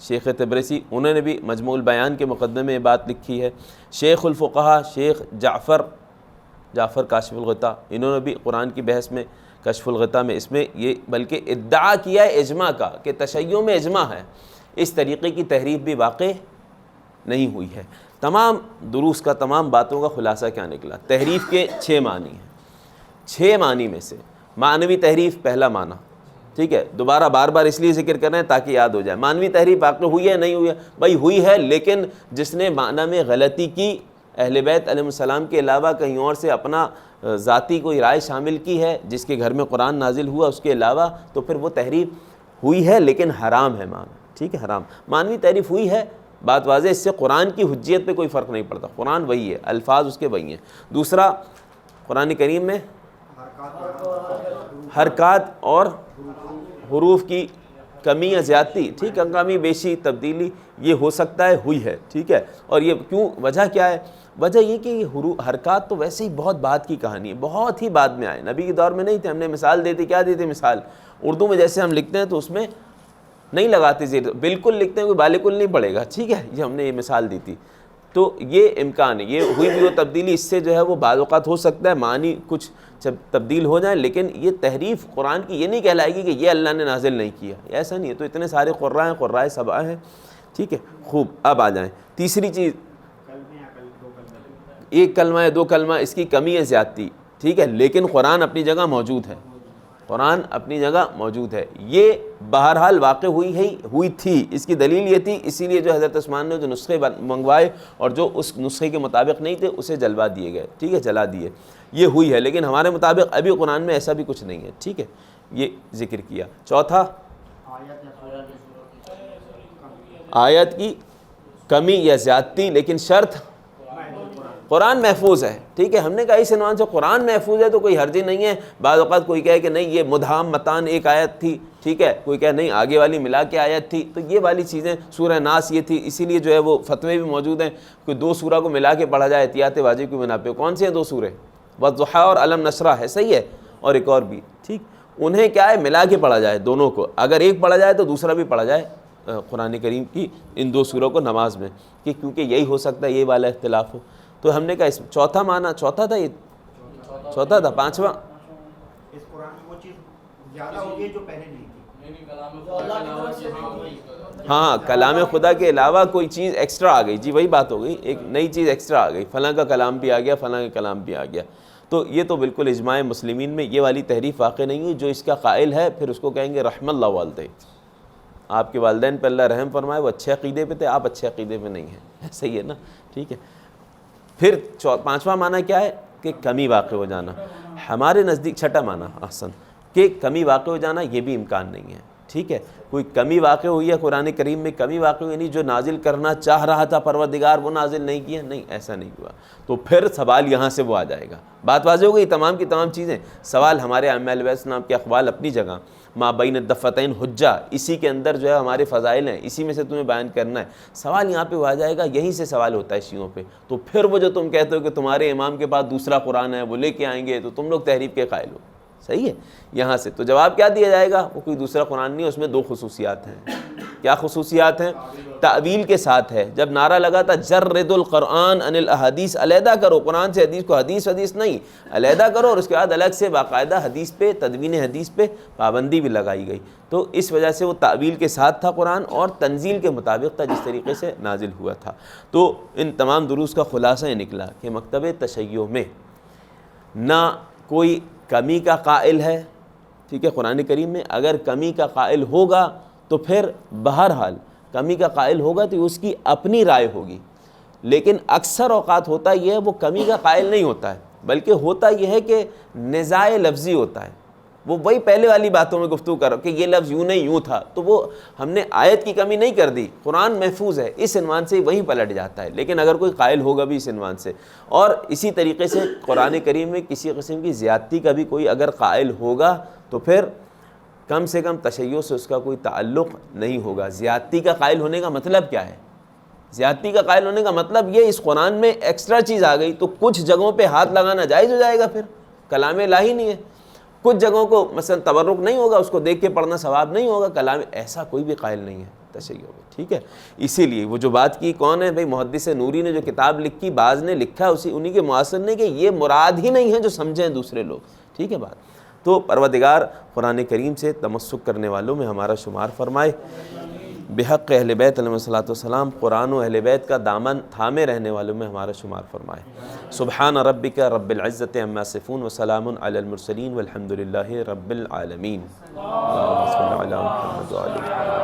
[SPEAKER 1] شیخ طبرسی، انہوں نے بھی مجموع البیان کے مقدمے میں یہ بات لکھی ہے. شیخ الفقہا شیخ جعفر کاشف الغطا، انہوں نے بھی قرآن کی بحث میں کشف الغطا میں اس میں یہ بلکہ ادعا کیا ہے اجماع کا کہ تشیع میں اجماع ہے، اس طریقے کی تحریف بھی واقع نہیں ہوئی ہے. تمام دروس کا تمام باتوں کا خلاصہ کیا نکلا؟ تحریف کے 6 معنی ہیں. 6 معنی میں سے معنوی تحریف پہلا معنی. ٹھیک ہے، دوبارہ بار بار اس لیے ذکر کر رہے ہیں تاکہ یاد ہو جائے. معنوی تحریف واقع ہوئی ہے نہیں ہوئی ہے؟ بھائی ہوئی ہے، لیکن جس نے معنی میں غلطی کی، اہل بیت علیہ السلام کے علاوہ کہیں اور سے اپنا ذاتی کوئی رائے شامل کی ہے، جس کے گھر میں قرآن نازل ہوا اس کے علاوہ، تو پھر وہ تحریف ہوئی ہے لیکن حرام ہے معنی. ٹھیک ہے، حرام. معنوی تحریف ہوئی ہے، بات واضح، اس سے قرآن کی حجیت پہ کوئی فرق نہیں پڑتا، قرآن وہی ہے، الفاظ اس کے وہی ہیں. دوسرا، قرآن کریم میں حرکات اور حروف کی کمی یا زیادتی، ٹھیک ہے، کمی بیشی تبدیلی یہ ہو سکتا ہے، ہوئی ہے. ٹھیک ہے، اور یہ کیوں؟ وجہ کیا ہے؟ وجہ یہ کہ حرکات تو ویسے ہی بہت بعد کی کہانی ہے، بہت ہی بعد میں آئے، نبی کے دور میں نہیں تھے. ہم نے مثال دی تھی، کیا دی تھی مثال؟ اردو میں جیسے ہم لکھتے ہیں تو اس میں نہیں لگاتے زیر، بالکل لکھتے ہیں کوئی بالکل نہیں پڑے گا. ٹھیک ہے، یہ ہم نے یہ مثال دی تھی. تو یہ امکان ہے، یہ ہوئی بھی وہ تبدیلی، اس سے جو ہے وہ بعض اوقات ہو سکتا ہے معنی کچھ جب تبدیل ہو جائیں، لیکن یہ تحریف قرآن کی یہ نہیں کہلائے گی کہ یہ اللہ نے نازل نہیں کیا، ایسا نہیں ہے. تو اتنے سارے قرآن ہیں، قرائے سبع ہیں. ٹھیک ہے، خوب. اب آ جائیں تیسری چیز، ایک کلمہ ہے 2 کلمہ، اس کی کمی ہے زیادتی. ٹھیک ہے، لیکن قرآن اپنی جگہ موجود ہے، قرآن اپنی جگہ موجود ہے. یہ بہرحال واقع ہوئی تھی، اس کی دلیل یہ تھی، اسی لیے جو حضرت عثمان نے جو نسخے منگوائے اور جو اس نسخے کے مطابق نہیں تھے اسے جلوا دیے گئے. ٹھیک ہے، جلا دیے. یہ ہوئی ہے، لیکن ہمارے مطابق ابھی قرآن میں ایسا بھی کچھ نہیں ہے. ٹھیک ہے، یہ ذکر کیا. چوتھا، آیت کی کمی یا زیادتی، لیکن شرط قرآن محفوظ ہے. ٹھیک ہے، ہم نے کہا اس عنوان سے قرآن محفوظ ہے تو کوئی حرج نہیں ہے. بعض اوقات کوئی کہے کہ نہیں یہ مدھام متان ایک آیت تھی، ٹھیک ہے، کوئی کہے نہیں آگے والی ملا کے آیت تھی. تو یہ والی چیزیں، سورہ ناس یہ تھی، اسی لیے جو ہے وہ فتوے بھی موجود ہیں، کوئی 2 سورہ کو ملا کے پڑھا جائے احتیاط واجب کی بنا پہ. کون سے ہیں 2 سورے؟ والضحیٰ اور علم نشرہ ہے، صحیح ہے، اور ایک اور بھی. ٹھیک، انہیں کیا ہے ملا کے پڑھا جائے دونوں کو، اگر ایک پڑھا جائے تو دوسرا بھی پڑھا جائے قرآن کریم کی ان 2 سوروں کو نماز میں، کہ کیونکہ یہی ہو سکتا ہے یہ والا اختلاف ہو. تو ہم نے کہا اس چوتھا معنی، چوتھا تھا یہ، چوتھا تھا. پانچواں،
[SPEAKER 3] اس قرآن میں وہ چیز زیادہ ہوگی جو پہلے نہیں تھی.
[SPEAKER 1] ہاں، کلام خدا کے علاوہ کوئی چیز ایکسٹرا آ گئی. جی وہی بات ہو گئی، ایک نئی چیز ایکسٹرا آ گئی، فلاں کا کلام بھی آ گیا، فلاں کا کلام بھی آ گیا. تو یہ تو بالکل اجماع مسلمین میں یہ والی تحریف واقع نہیں ہوئی. جو اس کا قائل ہے پھر اس کو کہیں گے رحم اللہ والدہ، آپ کے والدین پہ اللہ رحم فرمائے، وہ اچھے عقیدے پہ تھے، آپ اچھے عقیدے پہ نہیں ہیں. صحیح ہے نا؟ ٹھیک ہے. پھر 5واں معنی کیا ہے؟ کہ کمی واقع ہو جانا. ہمارے نزدیک 6ٹھا معنی احسن، کہ کمی واقع ہو جانا یہ بھی امکان نہیں ہے. ٹھیک ہے، کوئی کمی واقع ہوئی ہے قرآن کریم میں، کمی واقع ہوئی نہیں، جو نازل کرنا چاہ رہا تھا پروردگار وہ نازل نہیں کیا، نہیں، ایسا نہیں ہوا. تو پھر سوال یہاں سے وہ آ جائے گا. بات واضح ہو گئی. تمام کی تمام چیزیں، سوال ہمارے ائمہ اہل بیت السلام کے اقوال اپنی جگہ، ما بین الدفتین حجہ، اسی کے اندر جو ہے ہمارے فضائل ہیں، اسی میں سے تمہیں بیان کرنا ہے۔ سوال یہاں پہ وہ آ جائے گا، یہیں سے سوال ہوتا ہے شیعوں پہ، تو پھر وہ جو تم کہتے ہو کہ تمہارے امام کے پاس دوسرا قرآن ہے، وہ لے کے آئیں گے، تو تم لوگ تحریف کے قائل ہو۔ صحیح ہے، یہاں سے تو جواب کیا دیا جائے گا؟ وہ کوئی دوسرا قرآن نہیں ہے، اس میں دو خصوصیات ہیں۔ کیا خصوصیات ہیں؟ تعویل کے ساتھ ہے۔ جب نعرہ لگا تھا جرد القرآن عن الاحادیث، علیحدہ کرو قرآن سے حدیث کو، حدیث نہیں علیحدہ کرو، اور اس کے بعد الگ سے باقاعدہ حدیث پہ، تدوین حدیث پہ پابندی بھی لگائی گئی۔ تو اس وجہ سے وہ تعویل کے ساتھ تھا قرآن، اور تنزیل کے مطابق تھا جس طریقے سے نازل ہوا تھا۔ تو ان تمام دروس کا خلاصہ یہ نکلا کہ مکتب تشیع میں نہ کوئی کمی کا قائل ہے، ٹھیک ہے، قرآن کریم میں اگر کمی کا قائل ہوگا تو پھر بہرحال کمی کا قائل ہوگا تو اس کی اپنی رائے ہوگی، لیکن اکثر اوقات ہوتا یہ ہے وہ کمی کا قائل نہیں ہوتا ہے، بلکہ ہوتا یہ ہے کہ نزاع لفظی ہوتا ہے۔ وہ وہی پہلے والی باتوں میں گفتگو کرو کہ یہ لفظ یوں نہیں یوں تھا، تو وہ ہم نے آیت کی کمی نہیں کر دی، قرآن محفوظ ہے، اس عنوان سے وہیں پلٹ جاتا ہے۔ لیکن اگر کوئی قائل ہوگا بھی اس عنوان سے، اور اسی طریقے سے قرآن کریم میں کسی قسم کی زیادتی کا بھی کوئی اگر قائل ہوگا تو پھر کم سے کم تشیع سے اس کا کوئی تعلق نہیں ہوگا۔ زیادتی کا قائل ہونے کا مطلب کیا ہے؟ زیادتی کا قائل ہونے کا مطلب یہ اس قرآن میں ایکسٹرا چیز آ گئی تو کچھ جگہوں پہ ہاتھ لگانا جائز ہو جائے گا، پھر کلام الہی نہیں ہے۔ کچھ جگہوں کو مثلا تبرک نہیں ہوگا، اس کو دیکھ کے پڑھنا ثواب نہیں ہوگا، کلام، ایسا کوئی بھی قائل نہیں ہے تشیع میں، ٹھیک ہے۔ اسی لیے وہ جو بات کی کون ہے بھائی، محدث نوری نے جو کتاب لکھی، بعض نے لکھا انہی کے معاصر نے، کہ یہ مراد ہی نہیں ہے جو سمجھیں دوسرے لوگ، ٹھیک ہے بات۔ تو پروردگار قرآن کریم سے تمسک کرنے والوں میں ہمارا شمار فرمائے، بحق اہل بیت علیہ الصلوۃ والسلام قرآن و اہل بیت کا دامن تھامے رہنے والوں میں ہمارا شمار فرمائے۔ سبحان ربک رب العزۃ عما یصفون وسلام علی المرسلین والحمد للہ رب العالمین۔ اللہم صل علی محمد وعلی